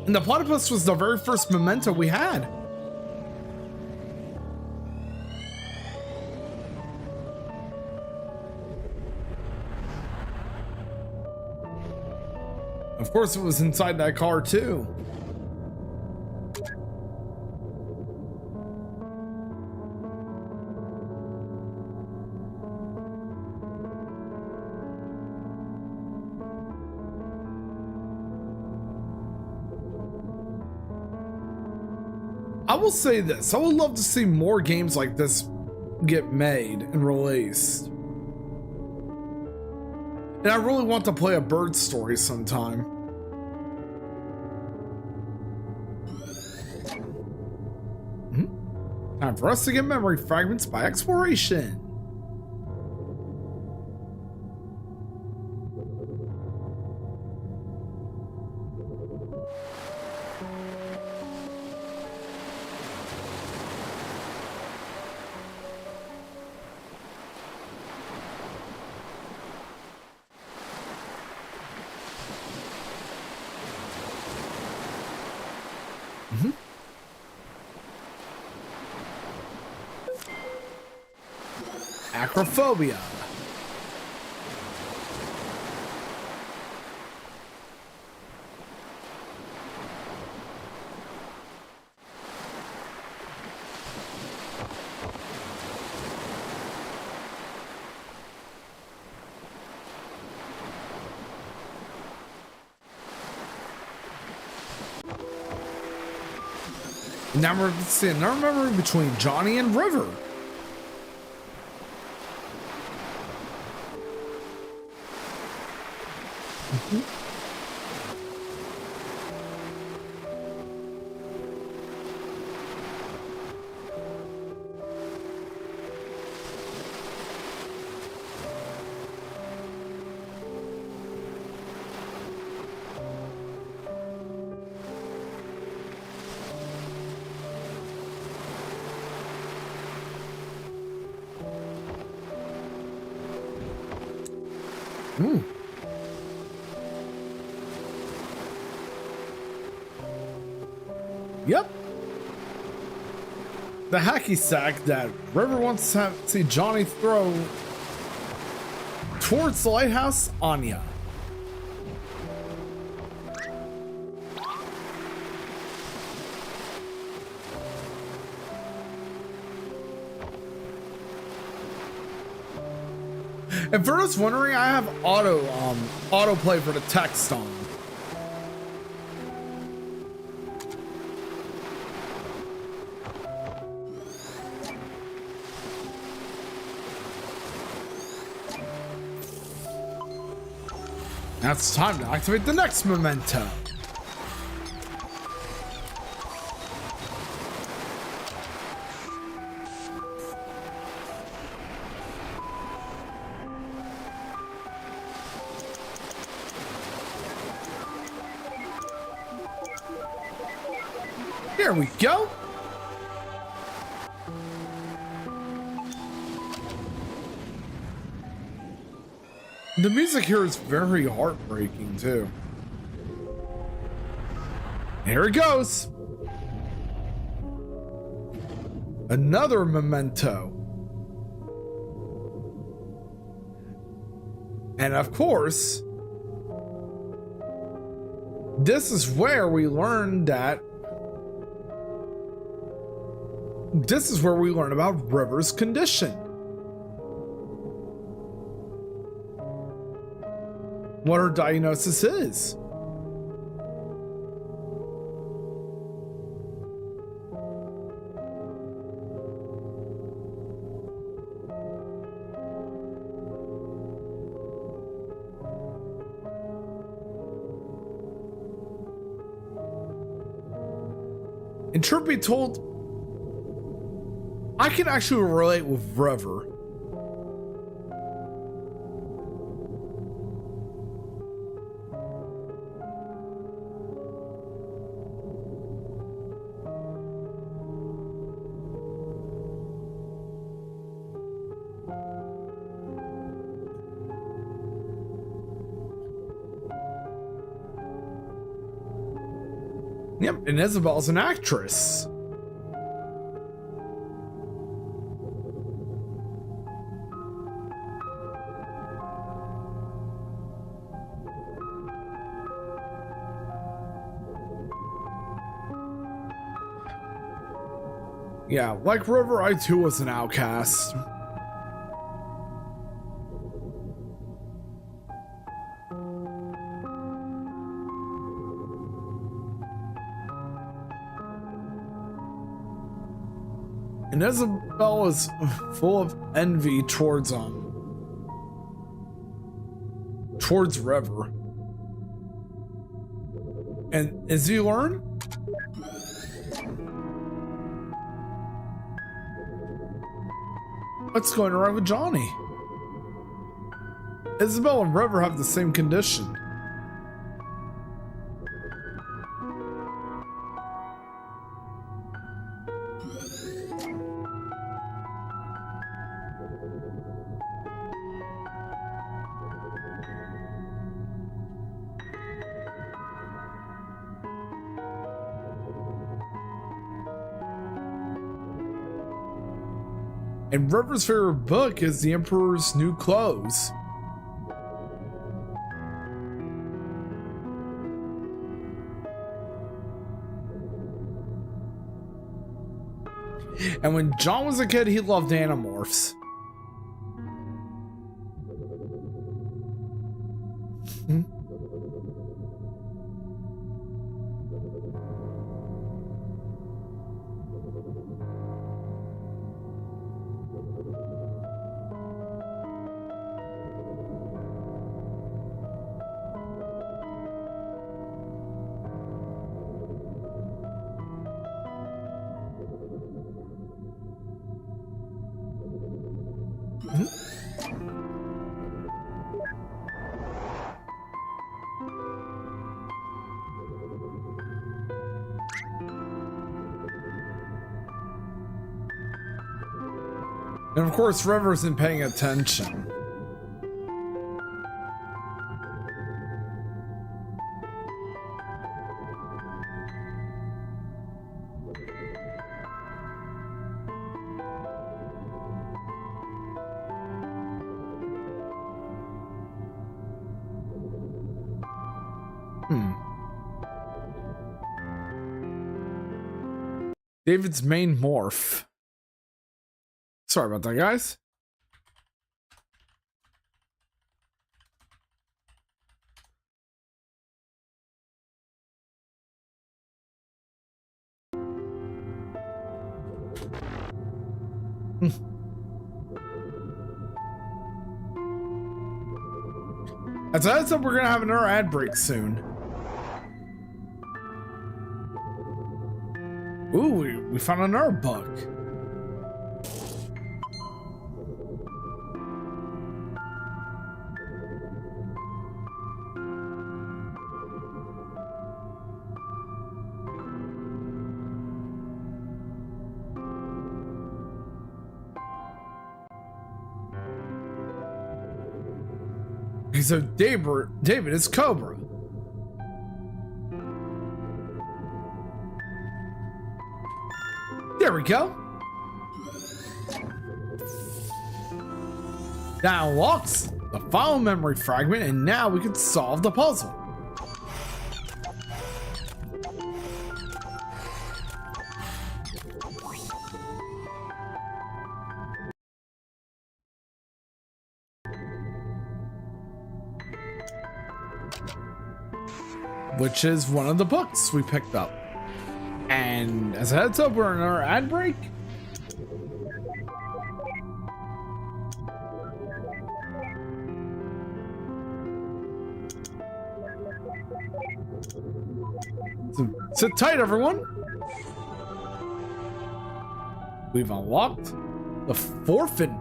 C: And the platypus was the very first memento we had. Of course, it was inside that car too. I will say this, I would love to see more games like this get made and released. And I really want to play a bird story sometime. Time for us to get memory fragments by exploration. Acrophobia. Now we're seeing another memory between Johnny and River. Yep. The hacky sack that River wants to see Johnny throw towards the lighthouse, Anya. And for those wondering, I have autoplay for the text on. Now it's time to activate the next memento. Here we go. The music here is very heartbreaking too. Here it goes. Another memento. And of course, this is where we learn that this is where we learn about River's condition. What her diagnosis is. And truth be told, I can actually relate with River. Yep, and Isabel's an actress. Yeah, like River, I too was an outcast. And Isabel is full of envy towards River. And as you learn, what's going on with Johnny? Isabel and River have the same condition. And River's favorite book is The Emperor's New Clothes. And when John was a kid, he loved Animorphs. And of course, River isn't paying attention. David's main morph. Sorry about that, guys. As I said, we're gonna have another ad break soon. Ooh, we found another book. So David is Cobra. There we go. That unlocks the final memory fragment, and now we can solve the puzzle. Which is one of the books we picked up. And as a heads up, we're in our ad break. So sit tight, everyone. We've unlocked the fourth and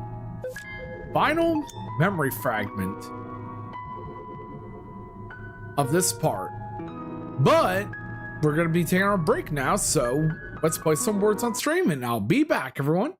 C: final memory fragment of this part. But we're going to be taking our break now, so let's play some words on stream, and I'll be back, everyone.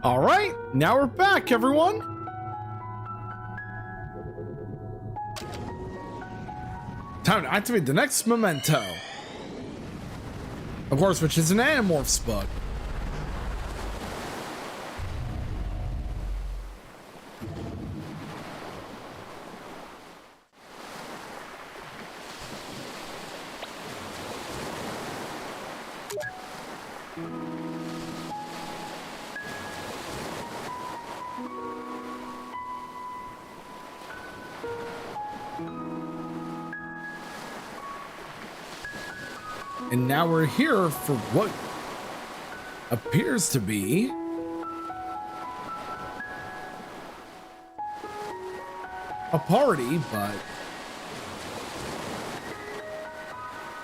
C: All right, now we're back, everyone. Time to activate the next memento. Of course, which is an Animorphs book. And now we're here for what appears to be a party, but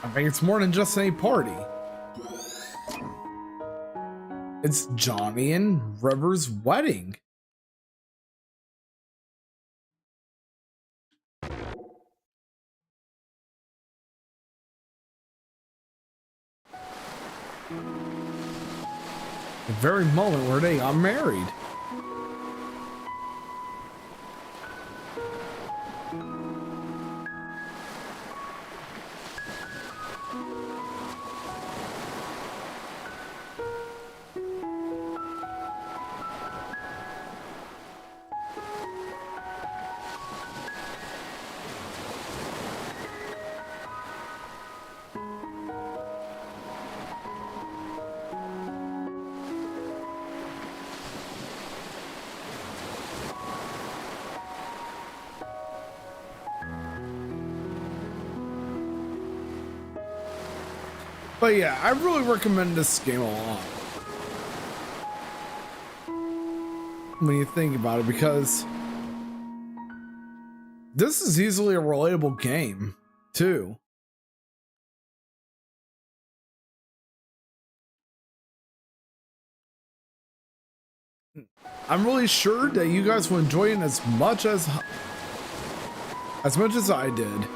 C: I think it's more than just a party. It's Johnny and River's wedding. The very moment where they got married. But yeah, I really recommend this game a lot. When you think about it, because this is easily a relatable game, too. I'm really sure that you guys will enjoy it as much as I did.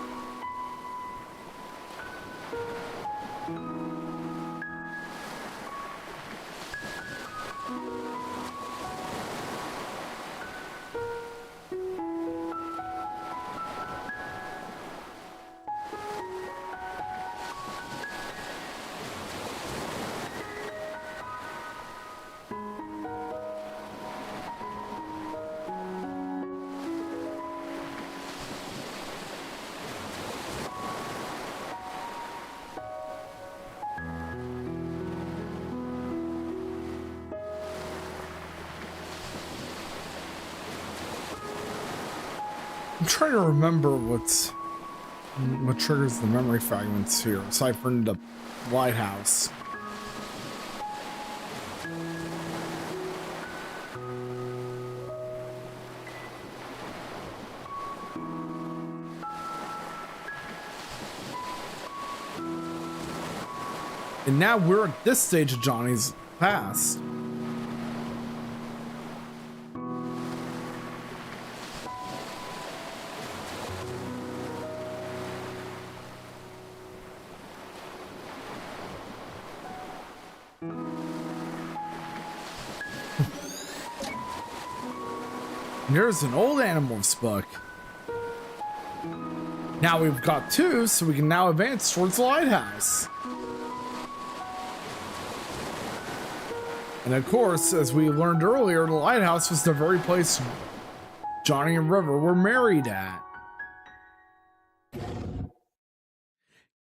C: I'm trying to remember what triggers the memory fragments here, aside from the lighthouse. And now we're at this stage of Johnny's past. There's an old animals book. Now we've got two, so we can now advance towards the lighthouse. And of course, as we learned earlier, the lighthouse was the very place Johnny and River were married at.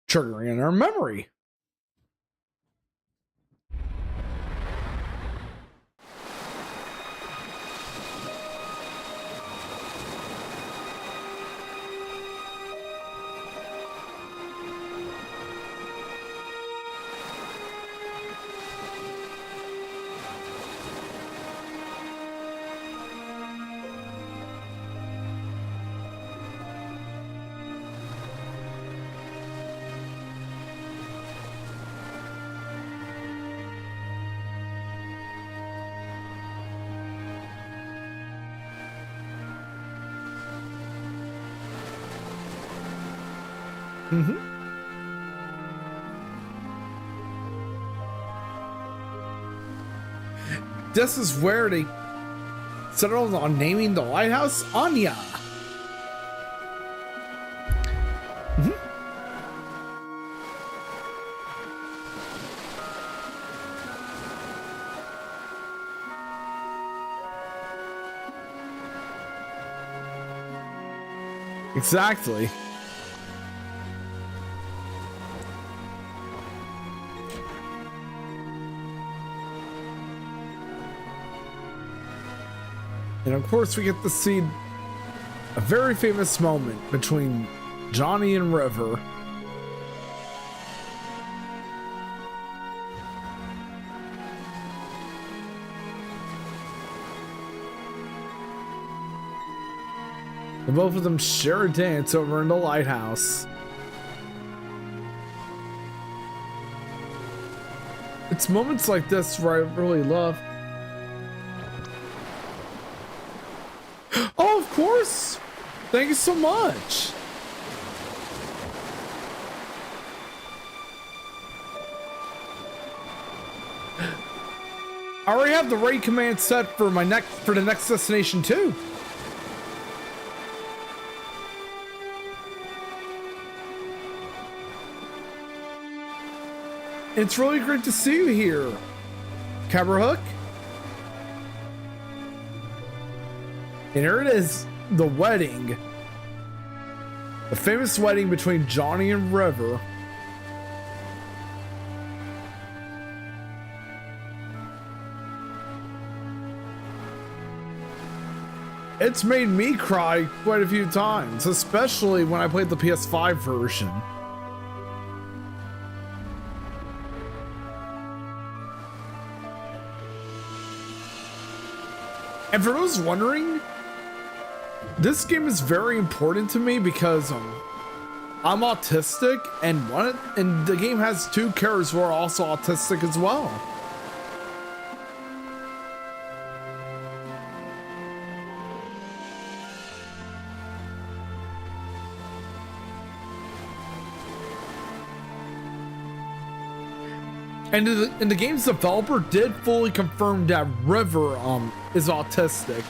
C: Triggering in our memory. This is where they settled on naming the lighthouse Anya. Exactly. And of course, we get to see a very famous moment between Johnny and River. The both of them share a dance over in the lighthouse. It's moments like this where I really love. Oh, of course! Thank you so much! I already have the raid command set for the next destination too. It's really great to see you here, Caberhook. And here it is, the wedding. The famous wedding between Johnny and River. It's made me cry quite a few times, especially when I played the PS5 version. And for those wondering, this game is very important to me because I'm autistic, and the game has two characters who are also autistic as well. And the game's developer did fully confirm that River is autistic.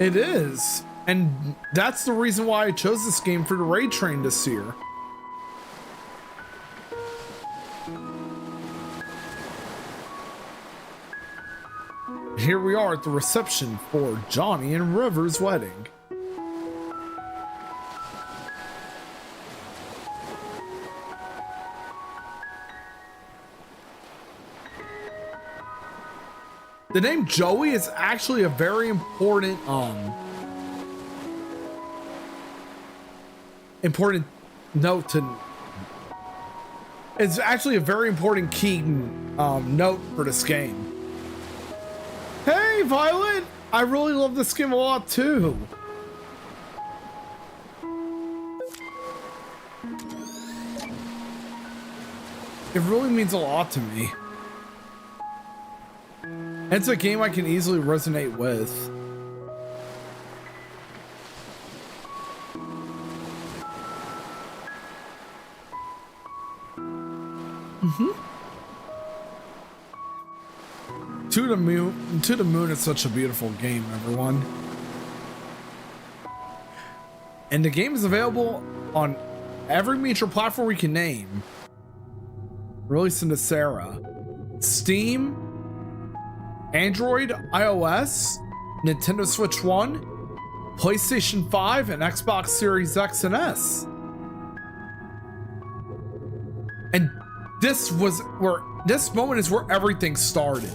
C: It is, and that's the reason why I chose this game for the raid train this year. Here we are at the reception for Johnny and River's wedding. The name Joey is actually a very important note to. It's actually a very important key note for this game. Hey, Violet! I really love this game a lot too. It really means a lot to me. It's a game I can easily resonate with. To the Moon is such a beautiful game, everyone. And the game is available on every major platform we can name. Released in Sarah, Steam, Android, iOS, Nintendo Switch 1, PlayStation 5, and Xbox Series X and S. And this moment is where everything started.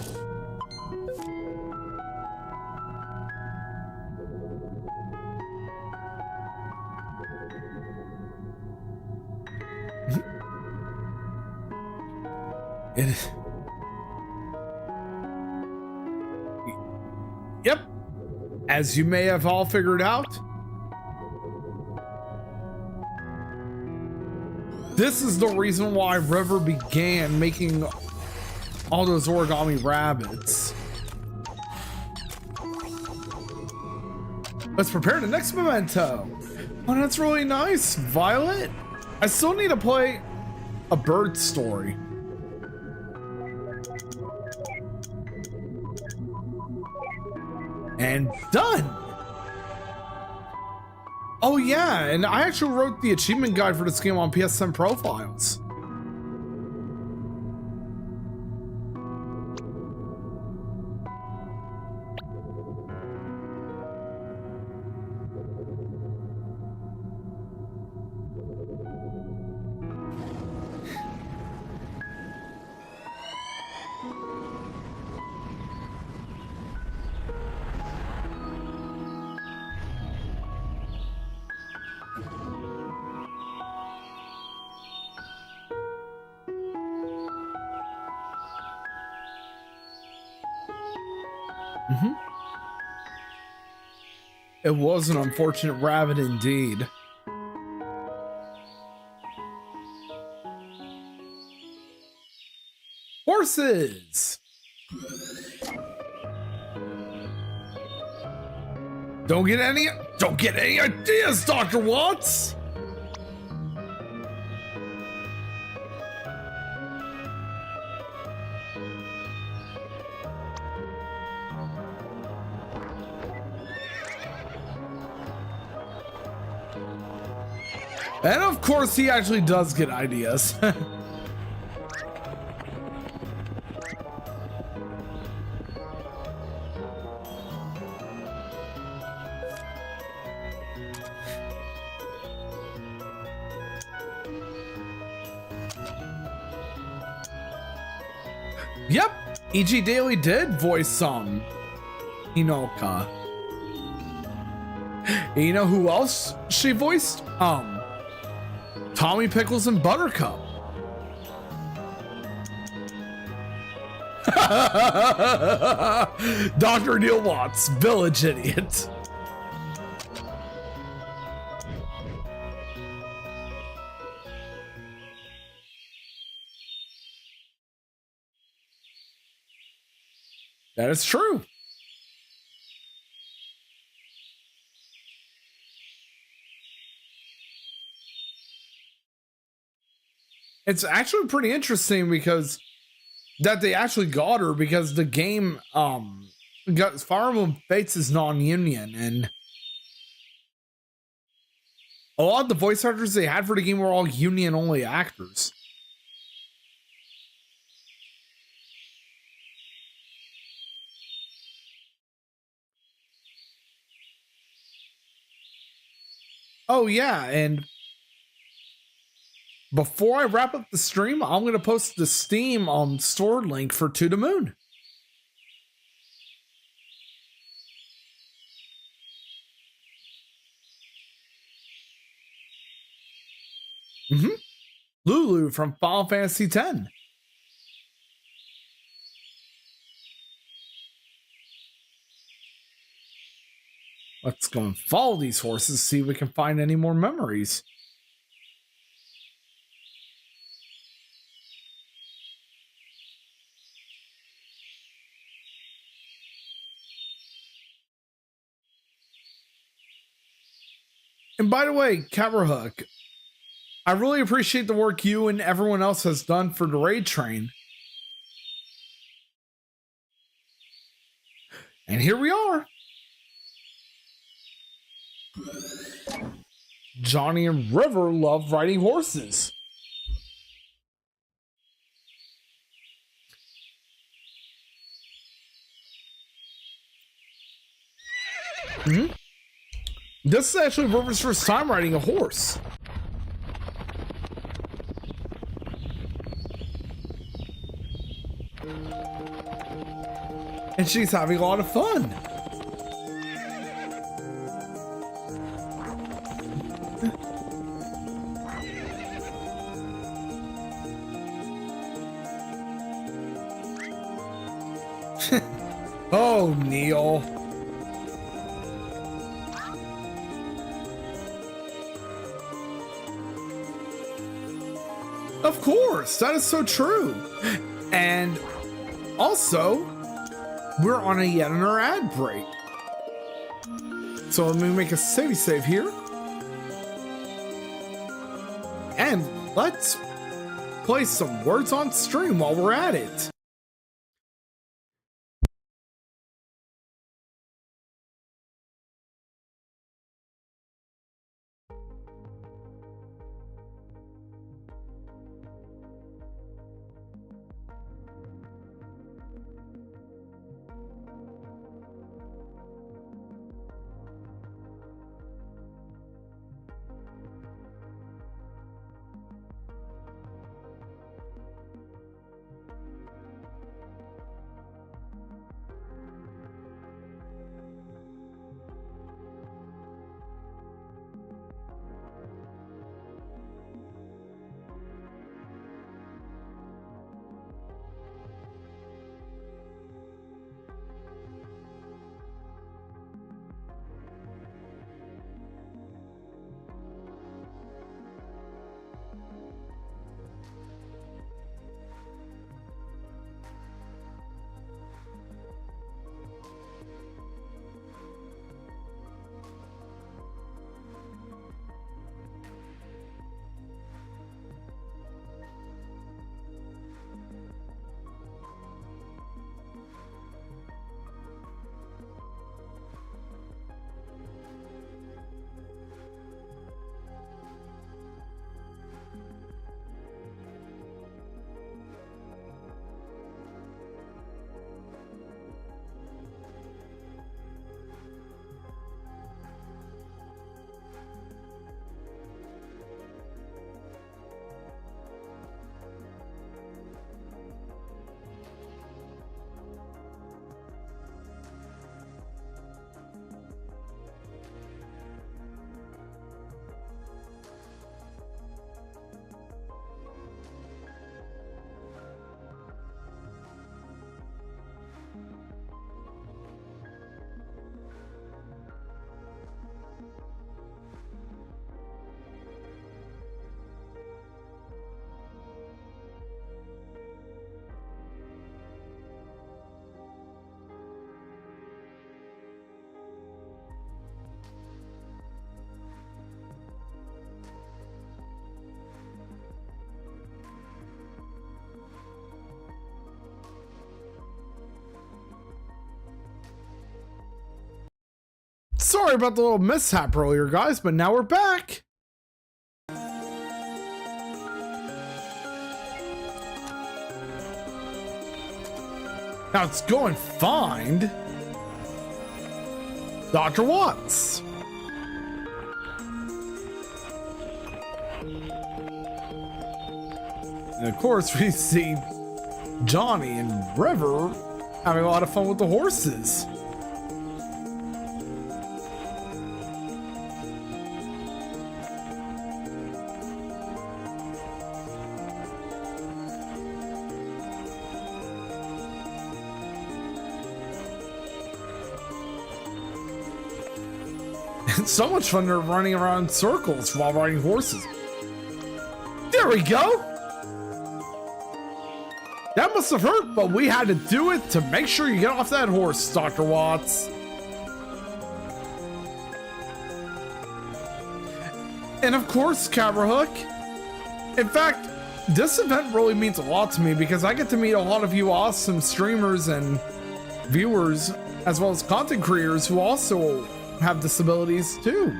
C: Yep. As you may have all figured out, this is the reason why River began making all those origami rabbits. Let's prepare the next memento. Oh, that's really nice, Violet. I still need to play a bird story. And done. Oh yeah, and I actually wrote the achievement guide for this game on PSN profiles. It was an unfortunate rabbit indeed. Horses! Don't get any ideas, Dr. Watts! And of course, he actually does get ideas. Yep, EG Daily did voice some Hinoka. And you know who else she voiced? Tommy Pickles and Buttercup. Dr. Neil Watts, village idiot. That is true. It's actually pretty interesting because that they actually got her, because the game got Fire Emblem Fates is non-union, and a lot of the voice actors they had for the game were all union only actors. Oh yeah, and before I wrap up the stream, I'm going to post the Steam store link for To the Moon. Lulu from Final Fantasy X. Let's go and follow these horses, see if we can find any more memories. And by the way, Camera Hook, I really appreciate the work you and everyone else has done for the raid train. And here we are. Johnny and River love riding horses. This is actually River's first time riding a horse. And she's having a lot of fun. Oh, Neil. Of course, that is so true. And also, we're on yet another ad break. So let me make a save here. And let's play some words on stream while we're at it. Sorry about the little mishap earlier, guys, but now we're back. Now let's go and find Dr. Watts. And of course, we see Johnny and River having a lot of fun with the horses. It's so much fun they're running around in circles while riding horses. There we go. That must have hurt, but we had to do it to make sure you get off that horse, Dr. Watts. And of course, Camera Hook. In fact, this event really means a lot to me because I get to meet a lot of you awesome streamers and viewers, as well as content creators who also have disabilities too.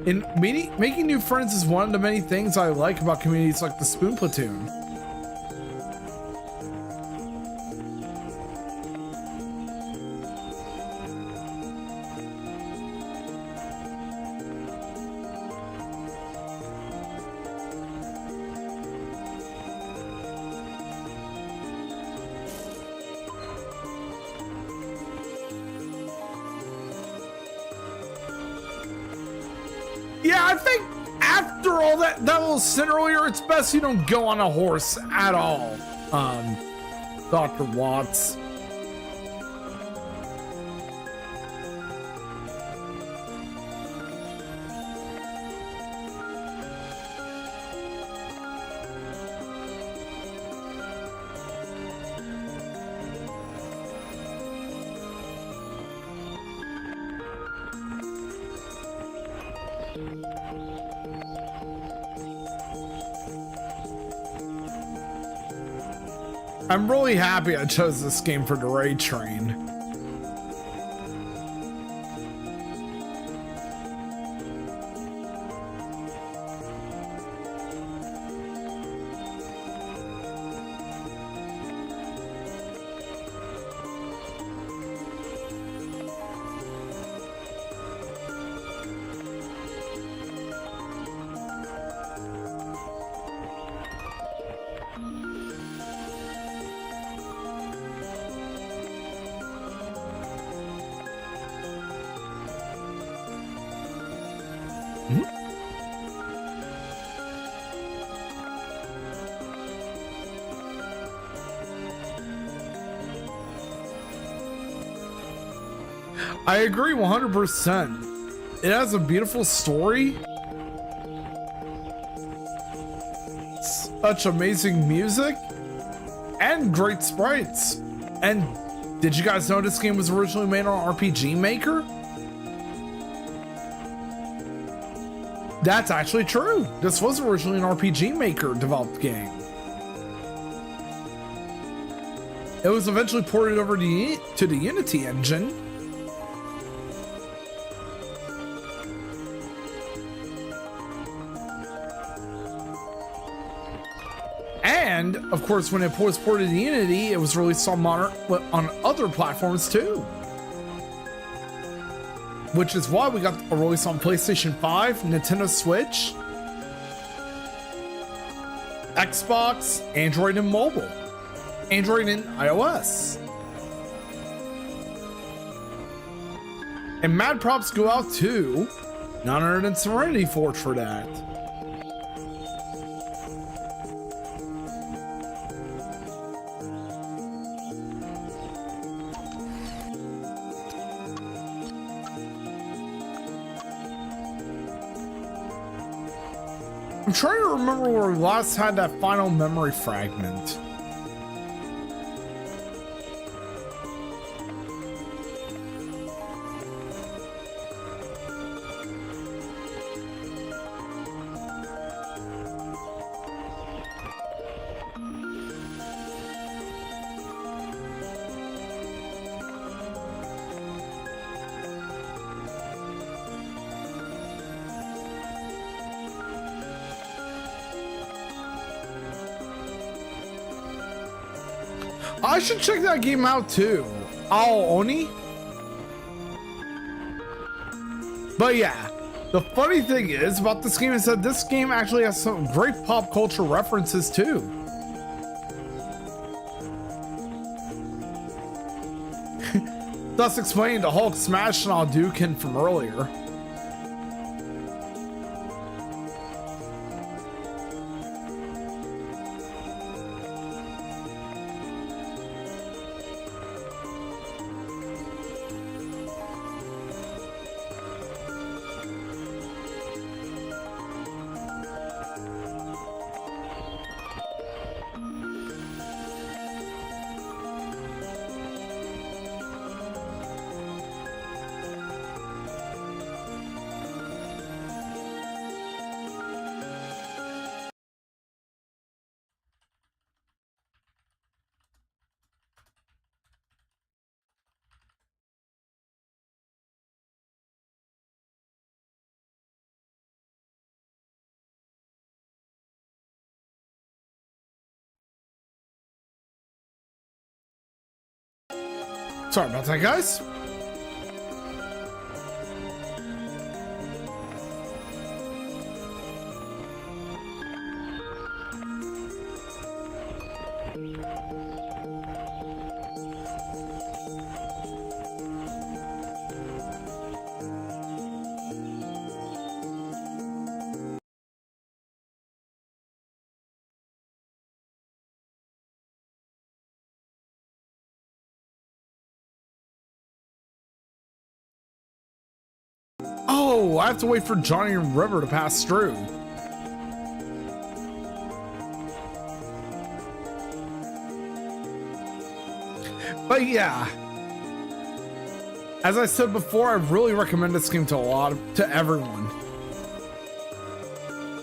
C: And making new friends is one of the many things I like about communities like the Spoon Platoon. Yeah, I think after all that little sin earlier, it's best you don't go on a horse at all, Dr. Watts. I'm really happy I chose this game for the raid train. I agree 100%. It has a beautiful story. Such amazing music and great sprites. And did you guys know this game was originally made on RPG Maker? That's actually true. This was originally an RPG Maker developed game. It was eventually ported over to the Unity engine. And of course, when it was ported to Unity, it was released on other platforms too. Which is why we got a release on PlayStation 5, Nintendo Switch, Xbox, Android and mobile, Android and iOS. And mad props go out to None and Serenity Forge for that. I'm trying to remember where we last had that final memory fragment. I should check that game out too. Ao Oni. But yeah, the funny thing is about this game is that this game actually has some great pop culture references too. Thus explaining the Hulk smash and Hadouken from earlier. Sorry about that, guys. Oh, I have to wait for Johnny and River to pass through. But yeah, as I said before, I really recommend this game to everyone,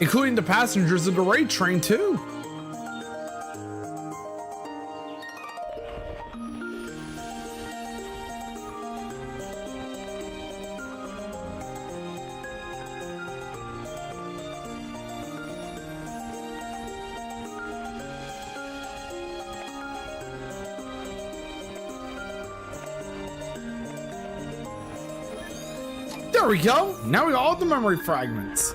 C: including the passengers of the raid train too. There we go. Now we got all the memory fragments.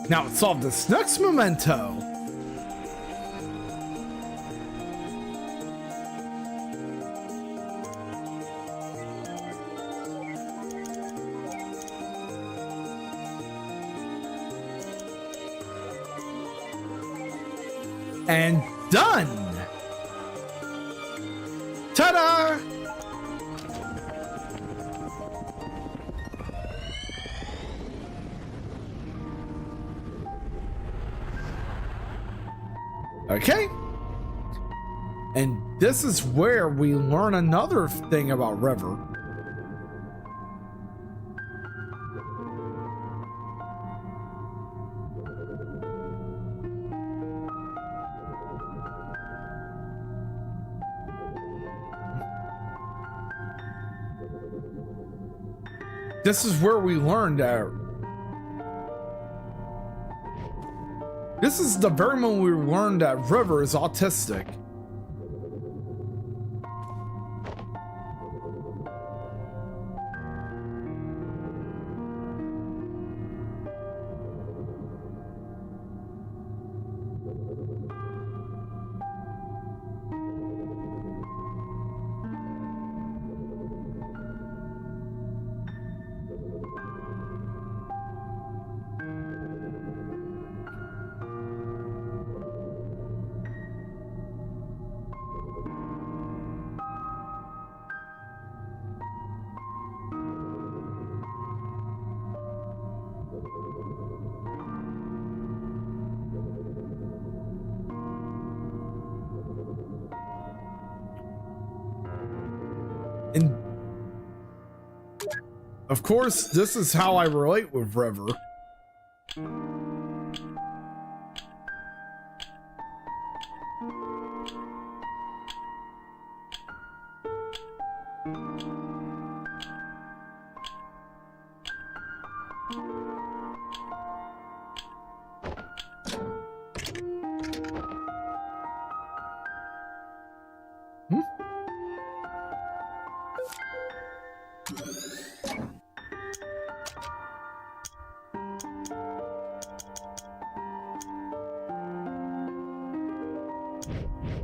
C: Now let's solve this next memento. And done! Ta-da! Okay. And this is where we learn another thing about River. This is where we learned that. This is the very moment we learned that River is autistic. And of course, this is how I relate with River.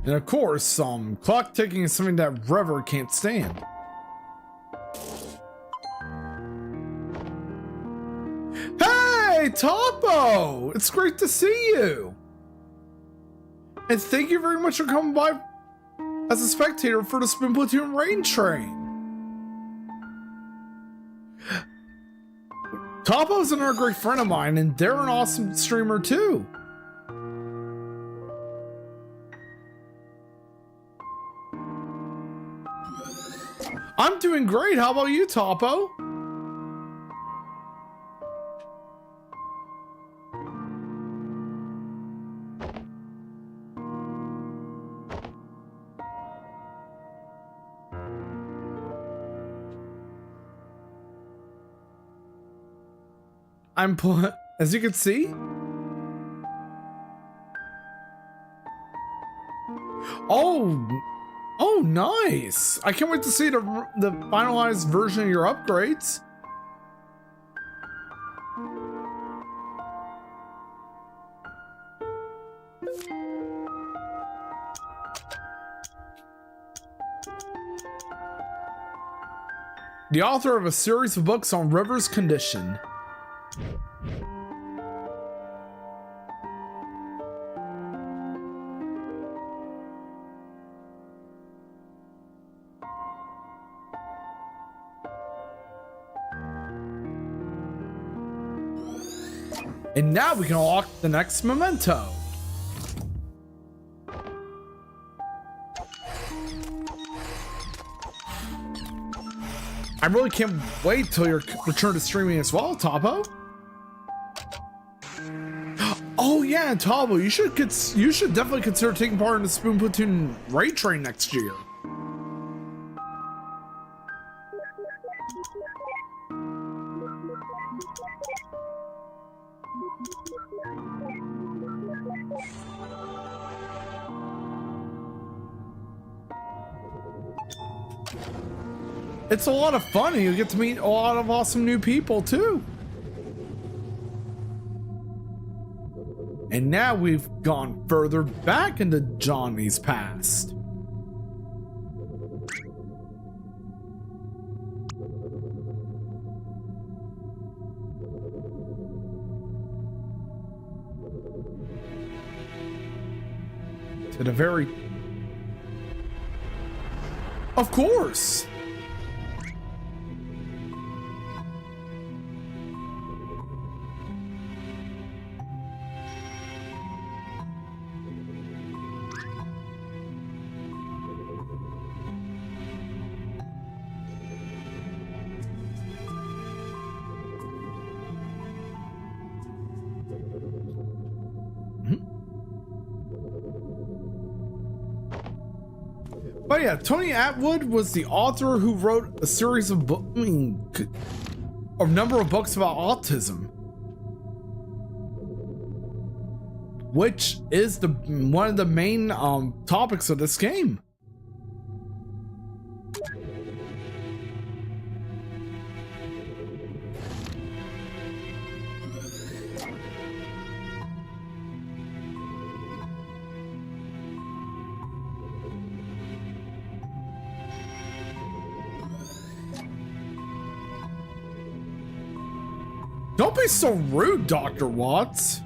C: And of course, clock ticking is something that River can't stand. Hey, Topo! It's great to see you! And thank you very much for coming by as a spectator for the Spoon Platoon Rain Train. Topo's another great friend of mine, and they're an awesome streamer too. I'm doing great. How about you, Topo? As you can see. Oh, nice. I can't wait to see the finalized version of your upgrades. The author of a series of books on River's condition. And now we can unlock the next memento. I really can't wait till your return to streaming as well, Topo. Oh yeah, Topo, you should definitely consider taking part in the Spoon Platoon Raid Train next year. It's a lot of fun, and you get to meet a lot of awesome new people too. And now we've gone further back into Johnny's past. To the very... Of course! But yeah, Tony Atwood was the author who wrote a series of a number of books about autism, which is one of the main topics of this game. Don't be so rude, Dr. Watts.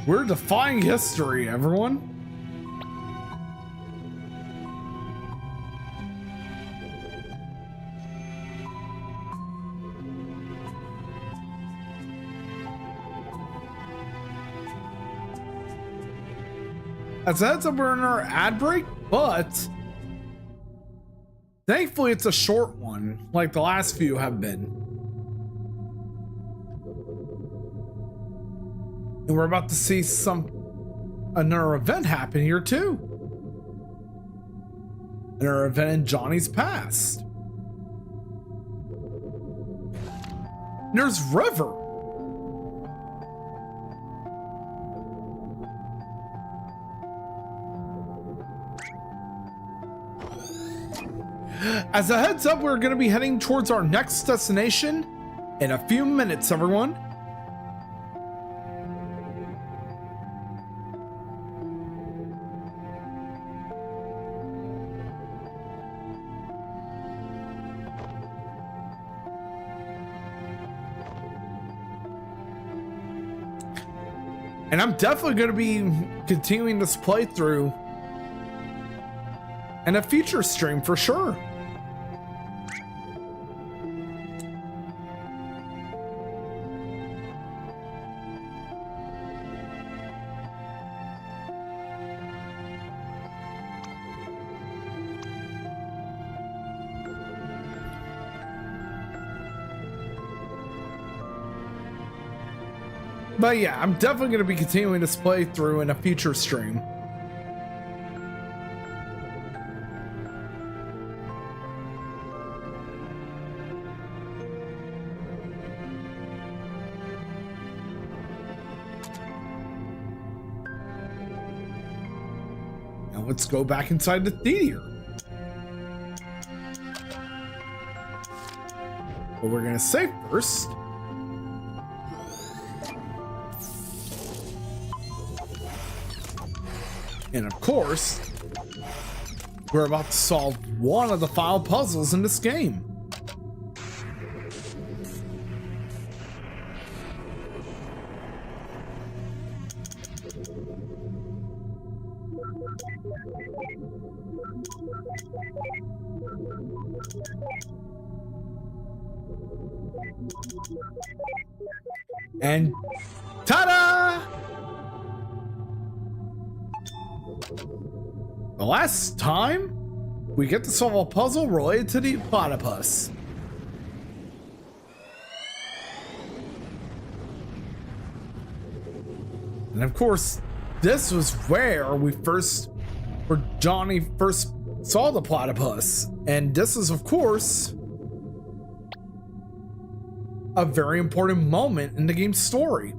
C: We're defying history, everyone. As a heads up, we're in our ad break, but thankfully it's a short one, like the last few have been. And we're about to see another event happen here too. Another event in Johnny's past. There's River. As a heads up, we're going to be heading towards our next destination in a few minutes, everyone. And I'm definitely going to be continuing this playthrough in a future stream for sure. But yeah, I'm definitely going to be continuing this playthrough in a future stream. Now let's go back inside the theater. But we're going to save first. And of course, we're about to solve one of the file puzzles in this game. And ta-da! The last time we get to solve a puzzle related to the platypus. And of course, this was where Johnny first saw the platypus. And this is, of course, a very important moment in the game's story.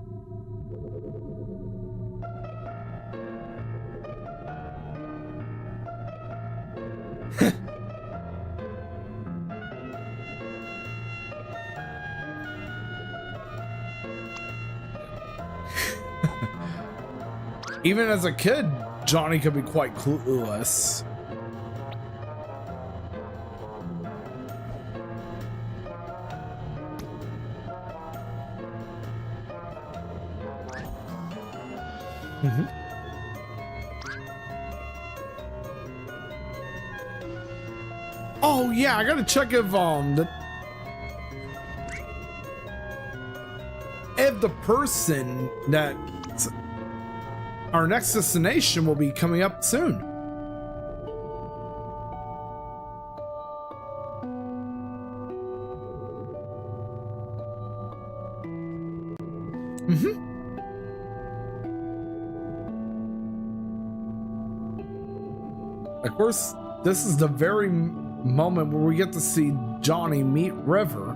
C: Even as a kid, Johnny could be quite clueless. Oh yeah, I gotta check if the person that our next destination will be coming up soon. Of course, this is the very moment where we get to see Johnny meet River.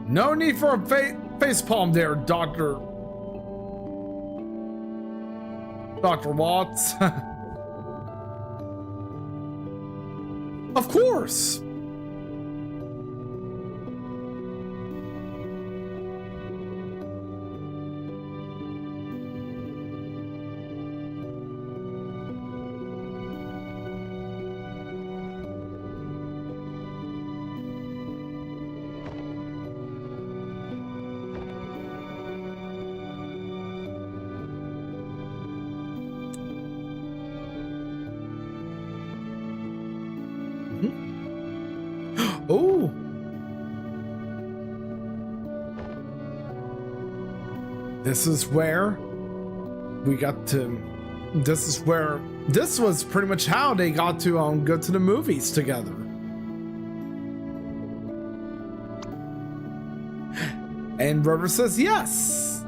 C: No need for a facepalm there, Dr. Watts. Of course. Oh. This is where we got to. This was pretty much how they got to go to the movies together. And River says yes.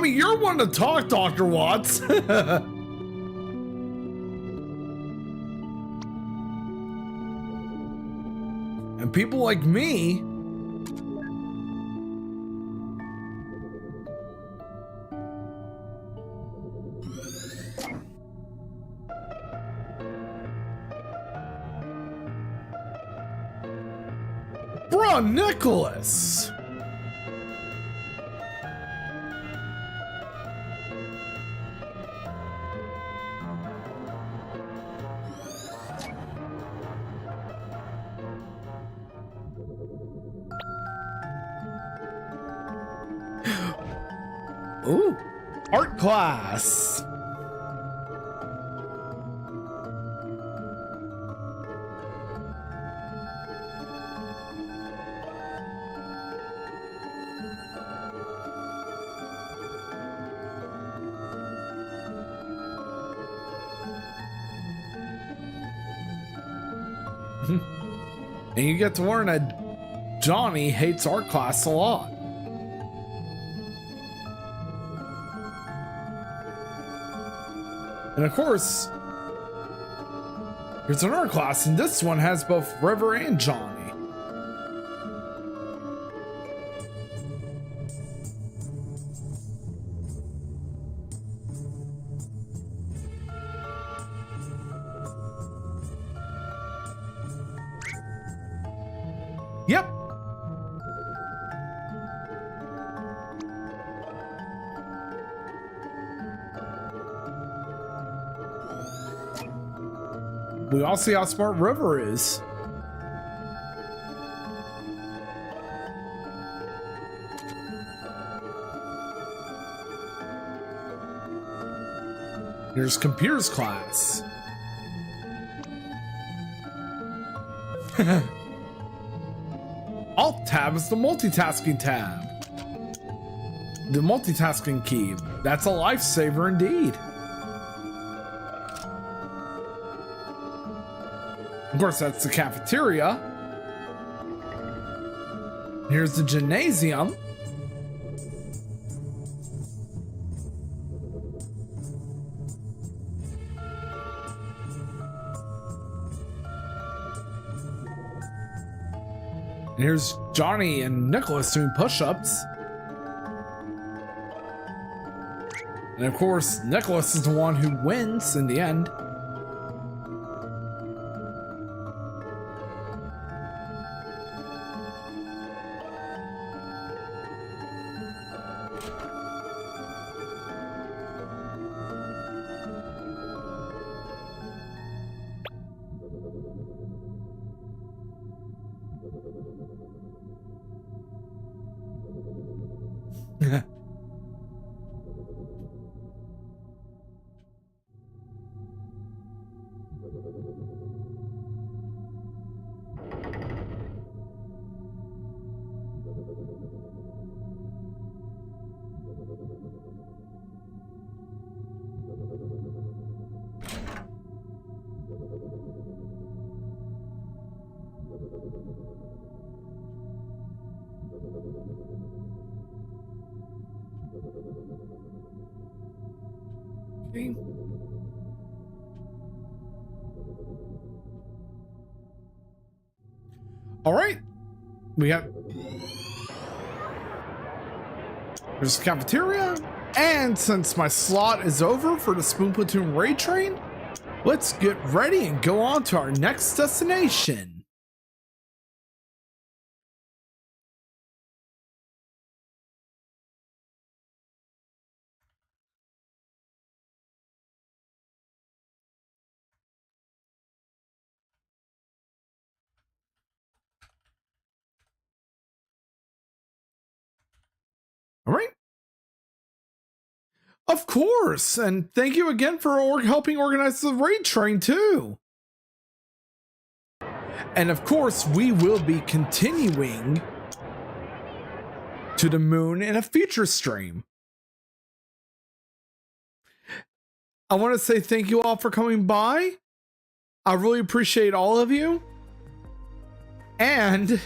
C: mean, you're one to talk, Dr. Watts. And people like me. Bruh, Nicholas. Ooh, art class. And you get to learn that Johnny hates art class a lot. And of course, here's an art class, and this one has both River and Johnny. Yep. We all see how smart River is. Here's computers class. Alt tab is the multitasking tab. The multitasking key. That's a lifesaver indeed. Of course, that's the cafeteria. Here's the gymnasium. And here's Johnny and Nicholas doing push-ups. And of course, Nicholas is the one who wins in the end. Okay. All right, we got there's the cafeteria, and since my slot is over for the Spoon Platoon raid train, let's get ready and go on to our next destination. All right. Of course, and thank you again for helping organize the raid train too. And of course, we will be continuing to the moon in a future stream. I want to say thank you all for coming by. I really appreciate all of you. And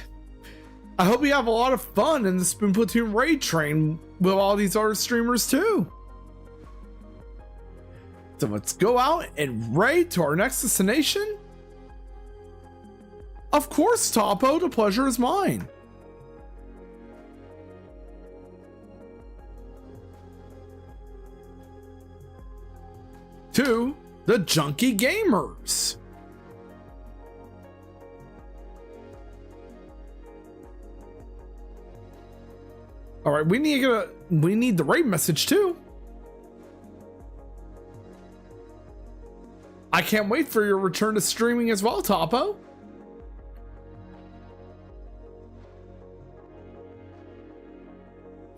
C: I hope you have a lot of fun in the Spoon Platoon raid train with all these other streamers too. So let's go out and raid to our next destination. Of course, Topo, the pleasure is mine. To the Junkie Gamers. All right, we need the raid message too. I can't wait for your return to streaming as well, Topo.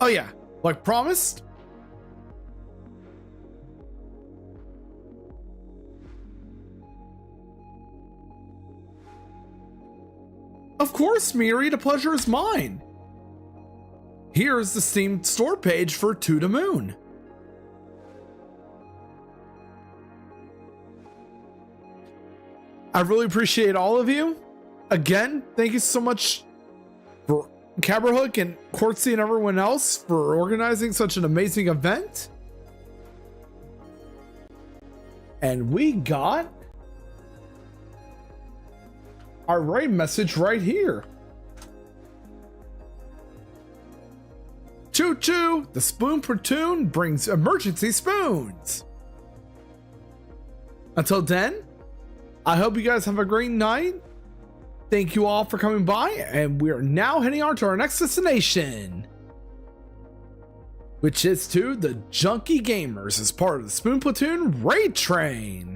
C: Oh yeah, like promised. Of course, Miri, the pleasure is mine. Here's the Steam store page for To the Moon. I really appreciate all of you. Again, thank you so much for Caberhook and Quartzy and everyone else for organizing such an amazing event. And we got our raid message right here. Choo choo, the Spoon Platoon brings emergency spoons. Until then, I hope you guys have a great night. Thank you all for coming by, and we are now heading on to our next destination, which is to the Junkie Gamers as part of the Spoon Platoon raid train.